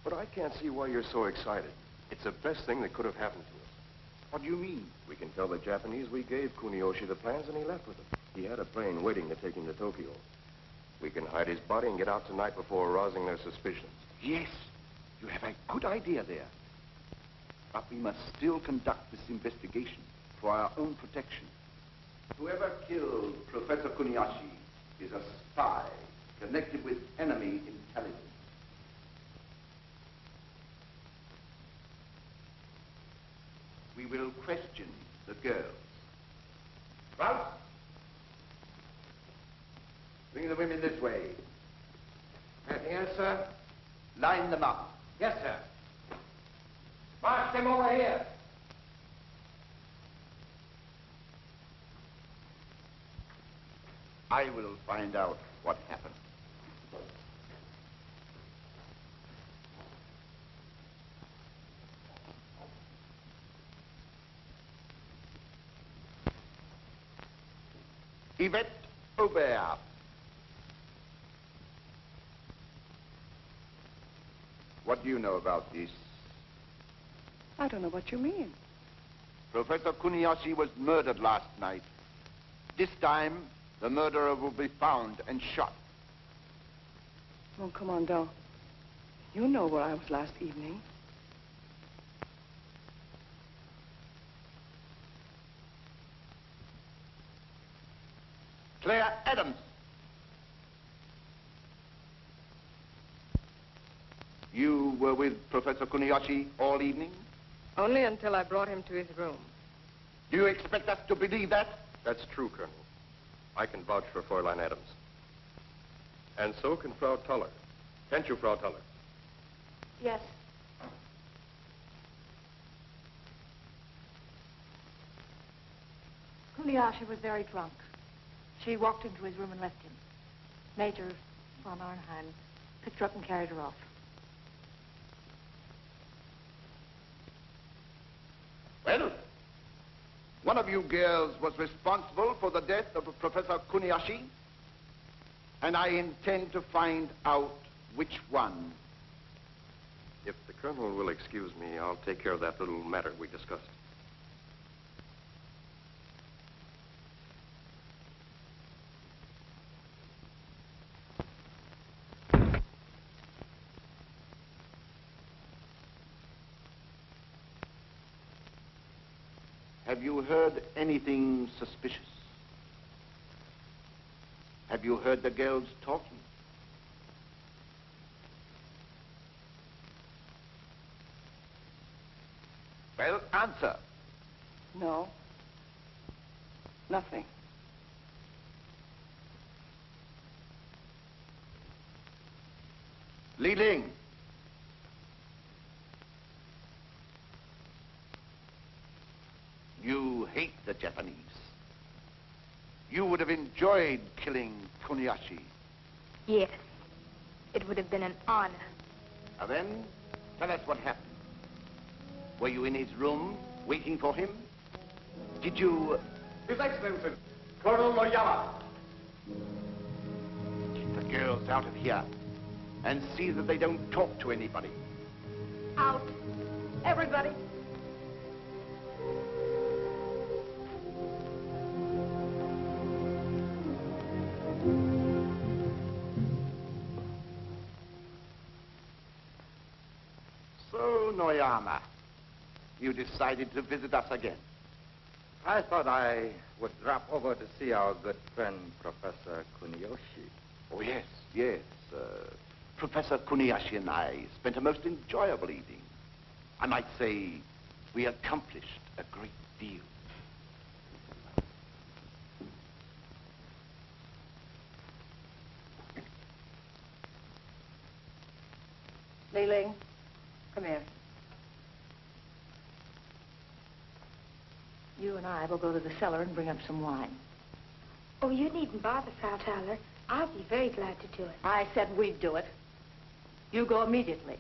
But I can't see why you're so excited. It's the best thing that could have happened to us. What do you mean? We can tell the Japanese we gave Kuniyoshi the plans and he left with them. He had a plane waiting to take him to Tokyo. We can hide his body and get out tonight before arousing their suspicions. Yes, you have a good idea there. But we must still conduct this investigation for our own protection. Whoever killed Professor Kuniyoshi is a spy connected with enemy intelligence. We will question the girls. Ralph? Bring the women this way. Anything else, sir? Line them up. Yes, sir. March them over here. I will find out what happened. Yvette Aubert. What do you know about this? I don't know what you mean. Professor Kuniyoshi was murdered last night. This time, the murderer will be found and shot. Mon commandant, you know where I was last evening. Claire Adams. You were with Professor Kuniyoshi all evening? Only until I brought him to his room. Do you expect us to believe that? That's true, Colonel. I can vouch for Fräulein Adams. And so can Frau Toller. Can't you, Frau Toller? Yes. Kuniyoshi was very drunk. She walked into his room and left him. Major von Arnheim picked her up and carried her off. Well, one of you girls was responsible for the death of Professor Kuniyoshi, and I intend to find out which one. If the Colonel will excuse me, I'll take care of that little matter we discussed. Have you heard anything suspicious? Have you heard the girls talking? Well, answer. No. Nothing. Li Ling. You hate the Japanese. You would have enjoyed killing Kuniyoshi. Yes. It would have been an honor. Now then, tell us what happened. Were you in his room, waiting for him? Did you... His Excellency, Colonel Noyama. Keep the girls out of here. And see that they don't talk to anybody. Out. Everybody. So, Noyama, you decided to visit us again. I thought I would drop over to see our good friend, Professor Kuniyoshi. Oh, yes, yes. Professor Kuniyoshi and I spent a most enjoyable evening. I might say we accomplished a great deal. Li Ling, come here. You and I will go to the cellar and bring up some wine. Oh, you needn't bother, Frau Thaler. I'll be very glad to do it. I said we'd do it. You go immediately.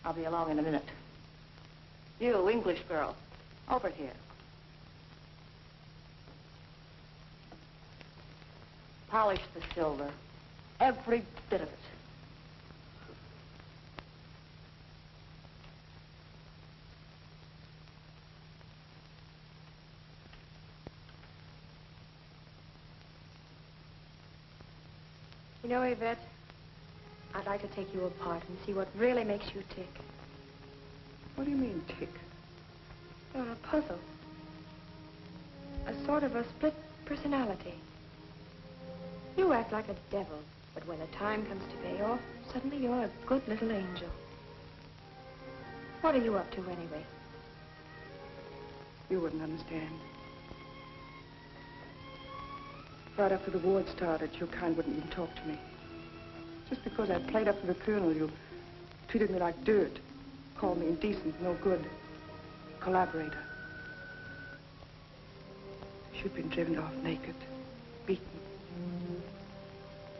I'll be along in a minute. You, English girl, over here. Polish the silver. Every bit of it. You know, Yvette, I'd like to take you apart and see what really makes you tick. What do you mean, tick? You're a puzzle. A sort of a split personality. You act like a devil, but when the time comes to pay off, suddenly you're a good little angel. What are you up to, anyway? You wouldn't understand. Right after the war started, your kind wouldn't even talk to me. Just because I played up to the colonel, you treated me like dirt. Called me indecent, no good. Collaborator. You'd been driven off naked, beaten.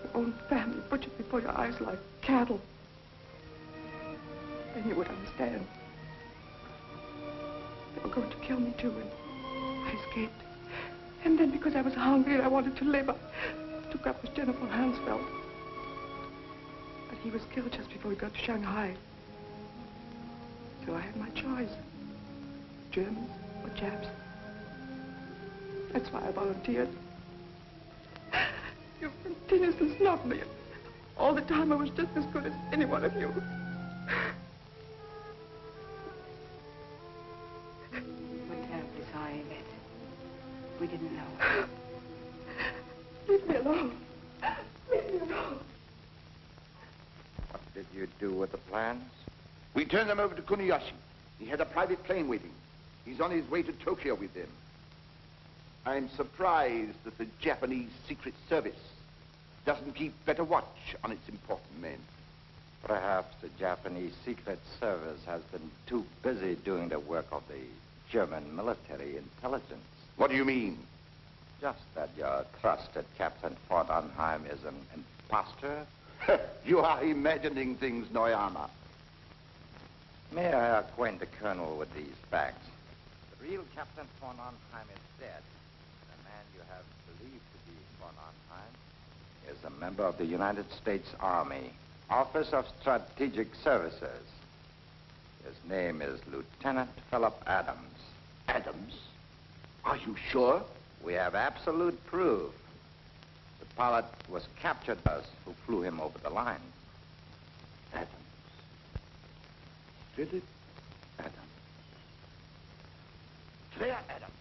Your own family butchered before your eyes like cattle. Then you would understand. They were going to kill me too, and I escaped. And then because I was hungry and I wanted to live, I took up with General Hansfeld. But he was killed just before we got to Shanghai. So I had my choice. Germans or Japs. That's why I volunteered. You continuously snubbed me. All the time I was just as good as any one of you. We're terribly sorry, Yvette. We didn't know. Leave me alone. Leave me alone. What did you do with the plans? We turned them over to Kuniyoshi. He had a private plane waiting. He's on his way to Tokyo with them. I'm surprised that the Japanese Secret Service doesn't keep better watch on its important men. Perhaps the Japanese Secret Service has been too busy doing the work of the German military intelligence. What do you mean? Just that your trusted Captain von Arnheim is an imposter. You are imagining things, Noyama. May I acquaint the Colonel with these facts? The real Captain von Arnheim is dead. The man you have believed to be von Arnheim is a member of the United States Army, Office of Strategic Services. His name is Lieutenant Philip Adams. Adams? Are you sure? We have absolute proof. The pilot was captured by us who flew him over the line. Adams. Philip Adams. Claire Adams.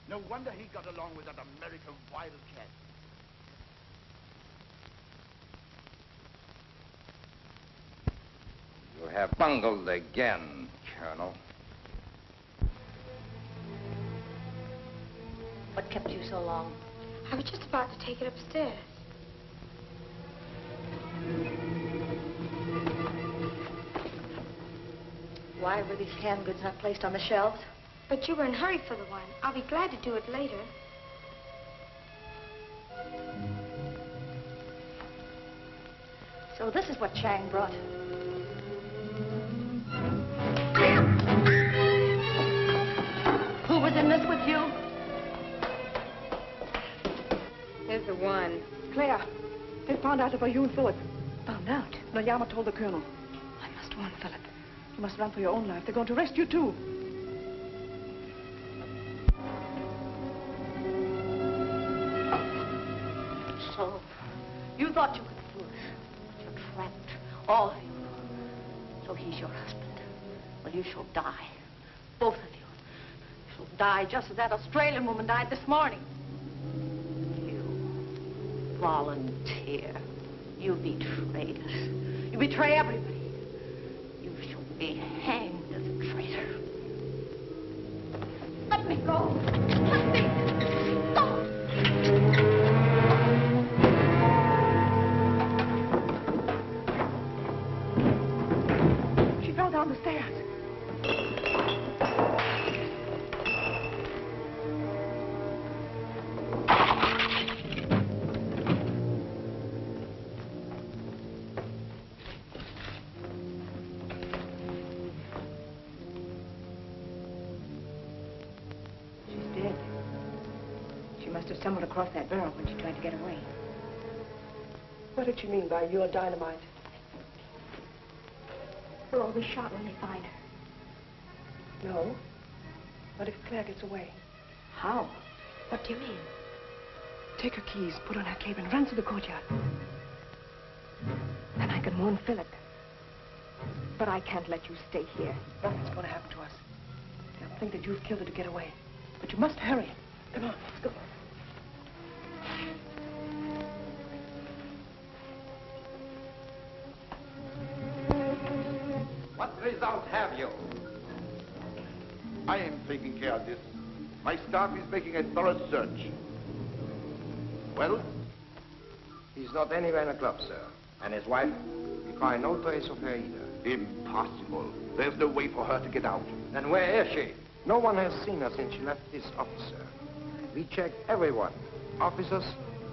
No wonder he got along with that American wildcat. You have bungled again, Colonel. What kept you so long? I was just about to take it upstairs. Why were these canned goods not placed on the shelves? But you were in a hurry for the wine. I'll be glad to do it later. So this is what Chang brought. found out about you and Philip. Found out? Noyama told the colonel. I must warn Philip. You must run for your own life. They're going to arrest you, too. So, you thought you could fool us, but you're trapped, all of you. So he's your husband. Well, you shall die, both of you. You shall die just as that Australian woman died this morning. You volunteer. You betrayed us. You betray everybody. You shall be hanged as a traitor. Let me go. Let me. She fell down the stairs. She's dead. She must have stumbled across that barrel when she tried to get away. What did she mean by your dynamite? We'll all be shot when they find her. No. What if Claire gets away? How? What do you mean? Take her keys, put on her cape, and run to the courtyard. Then I can warn Philip. But I can't let you stay here. Nothing's going to happen to us. They'll think that you've killed her to get away. But you must hurry. Come on, let's go. What result have you? I am taking care of this. My staff is making a thorough search. Well? He's not anywhere in the club, sir. And his wife? We find no trace of her either. Impossible. There's no way for her to get out. Then where is she? No one has seen her since she left this office, sir. We checked everyone. Officers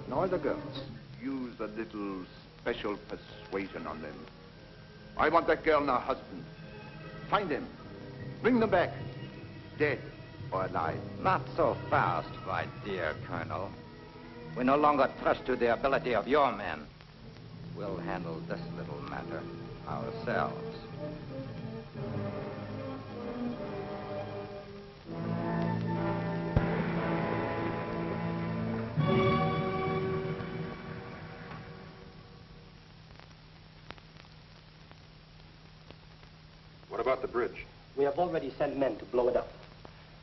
and all the girls. Use a little special persuasion on them. I want that girl and her husband. Find them. Bring them back. Dead or alive. Not so fast, my dear Colonel. We no longer trust to the ability of your men. We'll handle this little matter ourselves. What about the bridge? We have already sent men to blow it up.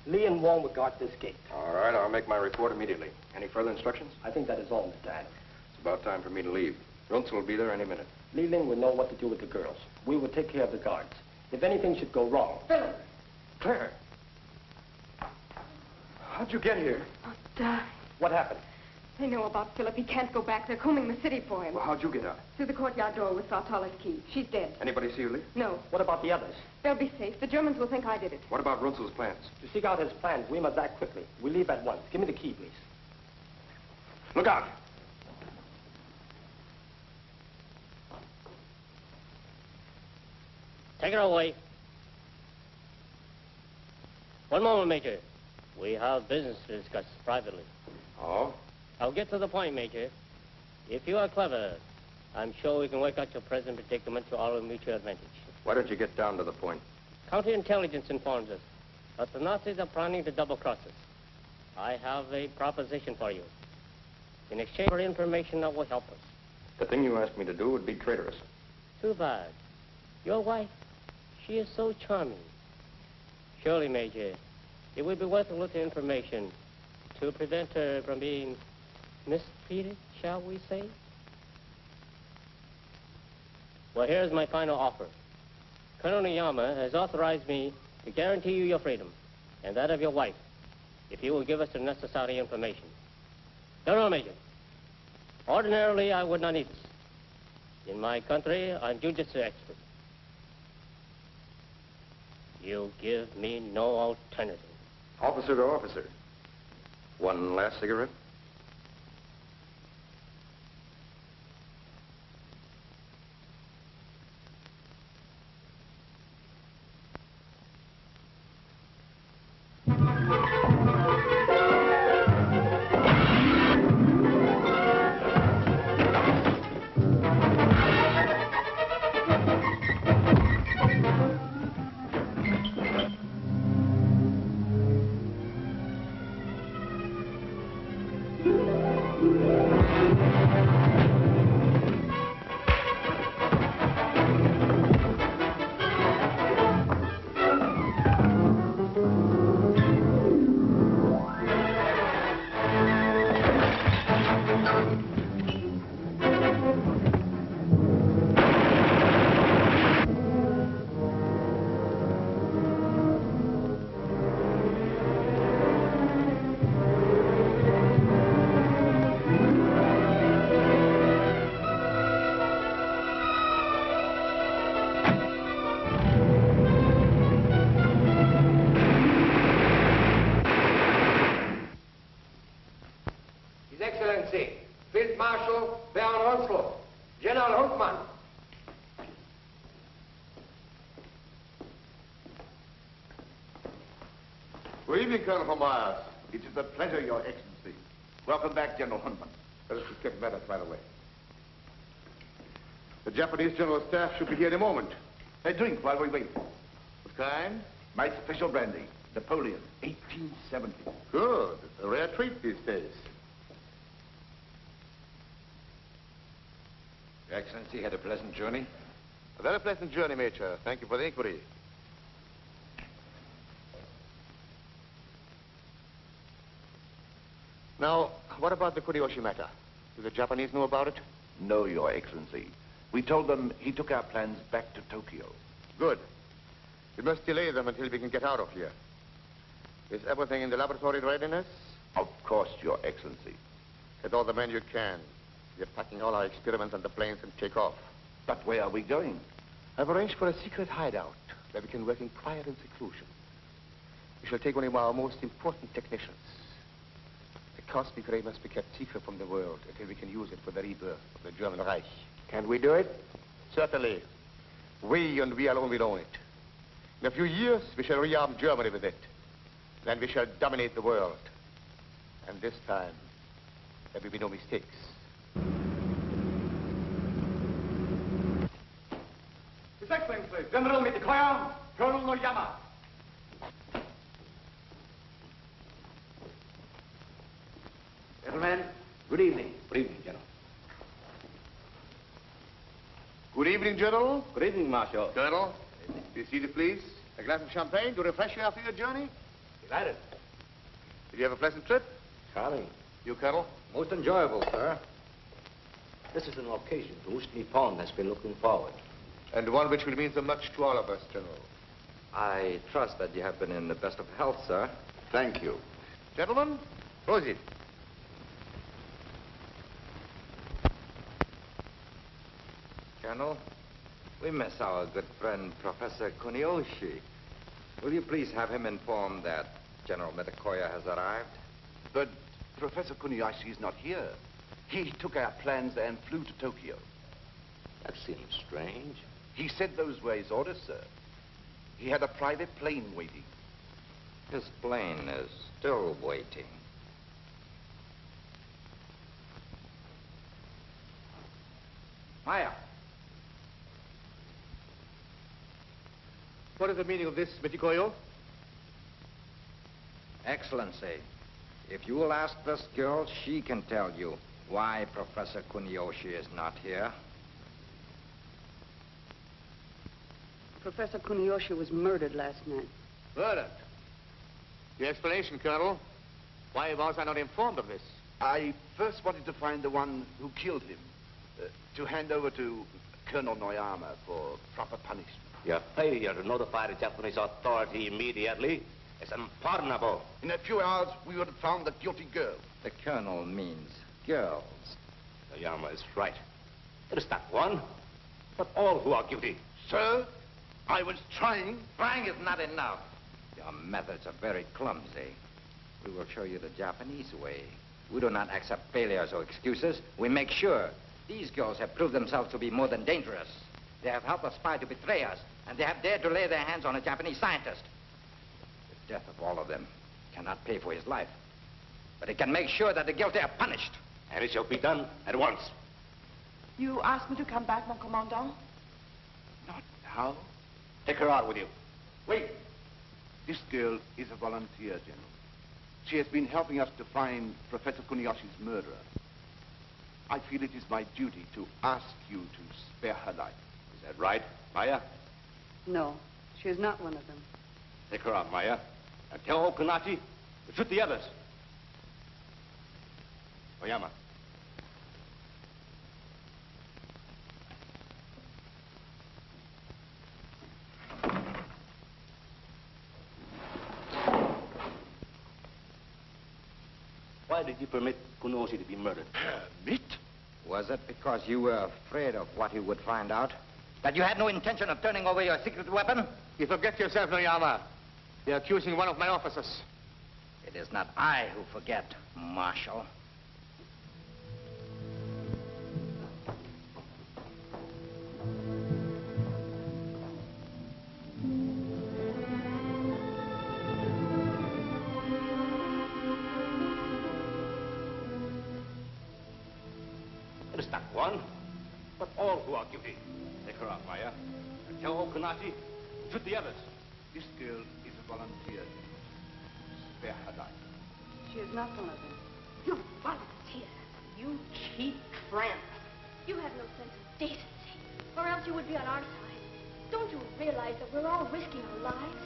Lee and Wong will guard this gate. All right, I'll make my report immediately. Any further instructions? I think that is all, Mr. Hank. It's about time for me to leave. Runzel will be there any minute. Li Ling will know what to do with the girls. We will take care of the guards. If anything should go wrong... Philip! Claire! How'd you get here? I'll die. What happened? They know about Philip. He can't go back. They're combing the city for him. Well, how'd you get out? Through the courtyard door with Sartala's key. She's dead. Anybody see you leave? No. What about the others? They'll be safe. The Germans will think I did it. What about Runzel's plans? To seek out his plans, we must act quickly. We leave at once. Give me the key, please. Look out! Take her away. One moment, Major. We have business to discuss privately. Oh? I'll get to the point, Major. If you are clever, I'm sure we can work out your present predicament to our mutual advantage. Why don't you get down to the point? Counterintelligence informs us that the Nazis are planning to double-cross us. I have a proposition for you. In exchange for information that will help us. The thing you asked me to do would be traitorous. Too bad. Your wife, she is so charming. Surely, Major, it would be worth a little information to prevent her from being mistreated, shall we say? Well, here's my final offer. Colonel Noyama has authorized me to guarantee you your freedom and that of your wife if you will give us the necessary information. No, Major. Ordinarily, I would not need this. In my country, I'm jujitsu expert. You give me no alternative. Officer to officer. One last cigarette? Good evening, Colonel von Myers. It is a pleasure, Your Excellency. Welcome back, General Hunman. Let us just get matters right away. The Japanese General Staff should be here in a moment. A drink while we wait. What kind? My special brandy, Napoleon, 1870. Good. A rare treat these days. Your Excellency had a pleasant journey? A very pleasant journey, Major. Thank you for the inquiry. Now, what about the Kuniyoshi matter? Do the Japanese know about it? No, Your Excellency. We told them he took our plans back to Tokyo. Good. We must delay them until we can get out of here. Is everything in the laboratory in readiness? Of course, Your Excellency. Get all the men you can. We are packing all our experiments on the planes and take off. But where are we going? I've arranged for a secret hideout where we can work in quiet and seclusion. We shall take one of our most important technicians. The cosmic ray must be kept secret from the world until we can use it for the rebirth of the German Reich. Can we do it? Certainly. We and we alone will own it. In a few years, we shall rearm Germany with it. Then we shall dominate the world. And this time, there will be no mistakes. His Excellency, General Mikoya, Colonel Noyama. Gentlemen, good evening. Good evening, General. Good evening, General. Good evening, Marshal. Colonel, be seated, please. A glass of champagne to refresh you after your journey? Delighted. Did you have a pleasant trip? Charming. You, Colonel? Most enjoyable, sir. This is an occasion to which Nippon has been looking forward. And one which will mean so much to all of us, General. I trust that you have been in the best of health, sir. Thank you. Gentlemen, proceed. Colonel, we miss our good friend, Professor Kuniyoshi. Will you please have him informed that General Mitakoya has arrived? But Professor Kuniyoshi is not here. He took our plans and flew to Tokyo. That seems strange. He said those were his orders, sir. He had a private plane waiting. His plane is still waiting. Maya. What is the meaning of this, Michikoyo? Excellency, if you will ask this girl, she can tell you why Professor Kuniyoshi is not here. Professor Kuniyoshi was murdered last night. Murdered? Your explanation, Colonel. Why was I not informed of this? I first wanted to find the one who killed him, to hand over to Colonel Noyama for proper punishment. Your failure to notify the Japanese authority immediately is unpardonable. In a few hours, we would have found the guilty girl. The colonel means girls. Noyama is right. It is not one, but all who are guilty. Sir, I was trying. Trying is not enough. Your methods are very clumsy. We will show you the Japanese way. We do not accept failures or excuses. We make sure. These girls have proved themselves to be more than dangerous. They have helped a spy to betray us, and they have dared to lay their hands on a Japanese scientist. The death of all of them cannot pay for his life, but it can make sure that the guilty are punished. And it shall be done at once. You asked me to come back, mon commandant? Not now. Take her out with you. Wait. This girl is a volunteer, General. She has been helping us to find Professor Kuniyoshi's murderer. I feel it is my duty to ask you to spare her life. Is that right, Maya? No, she is not one of them. Take her out, Maya. And tell Okunachi to shoot the others. Oyama. Why did you permit Kuniyoshi to be murdered? Permit? Was it because you were afraid of what he would find out? That you had no intention of turning over your secret weapon? You forget yourself, Noyama. You're accusing one of my officers. It is not I who forget, Marshal. one, but all who are guilty. Take her out, Maya. And tell Okanashi, shoot the others. This girl is a volunteer. Spare her life. She is not one of them. You volunteer. You cheap tramp. You have no sense of decency, or else you would be on our side. Don't you realize that we're all risking our lives?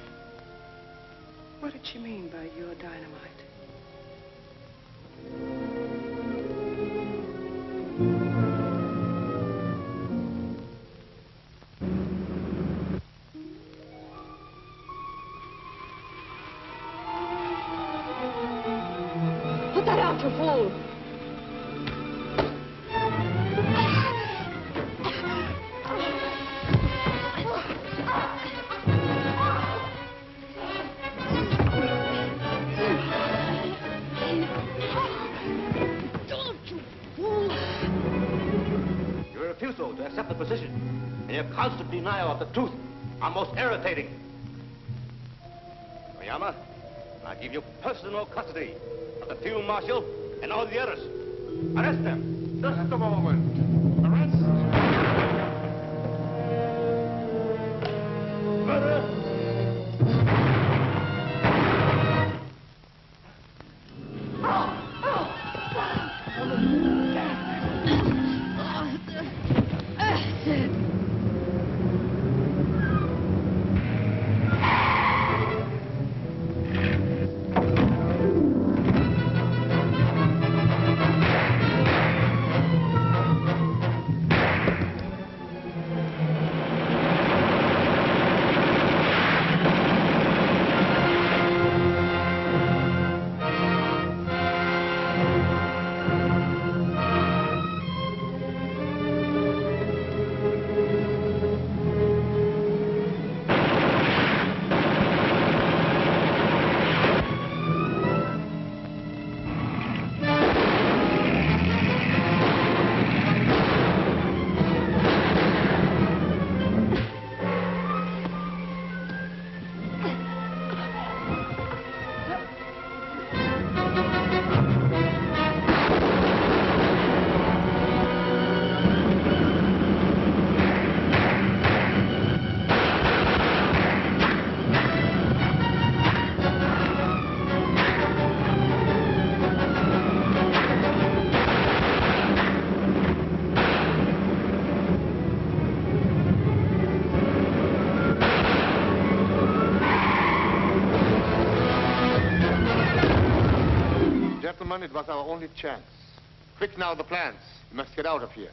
What did she mean by your dynamite? Put that out, you fool! Your refusal to accept the position and your constant denial of the truth are most irritating. Oyama, I give you personal custody of the field marshal and all the others. Arrest them. Just a moment. Arrest. Murder. Gentlemen, it was our only chance. Quick now, the plans. We must get out of here.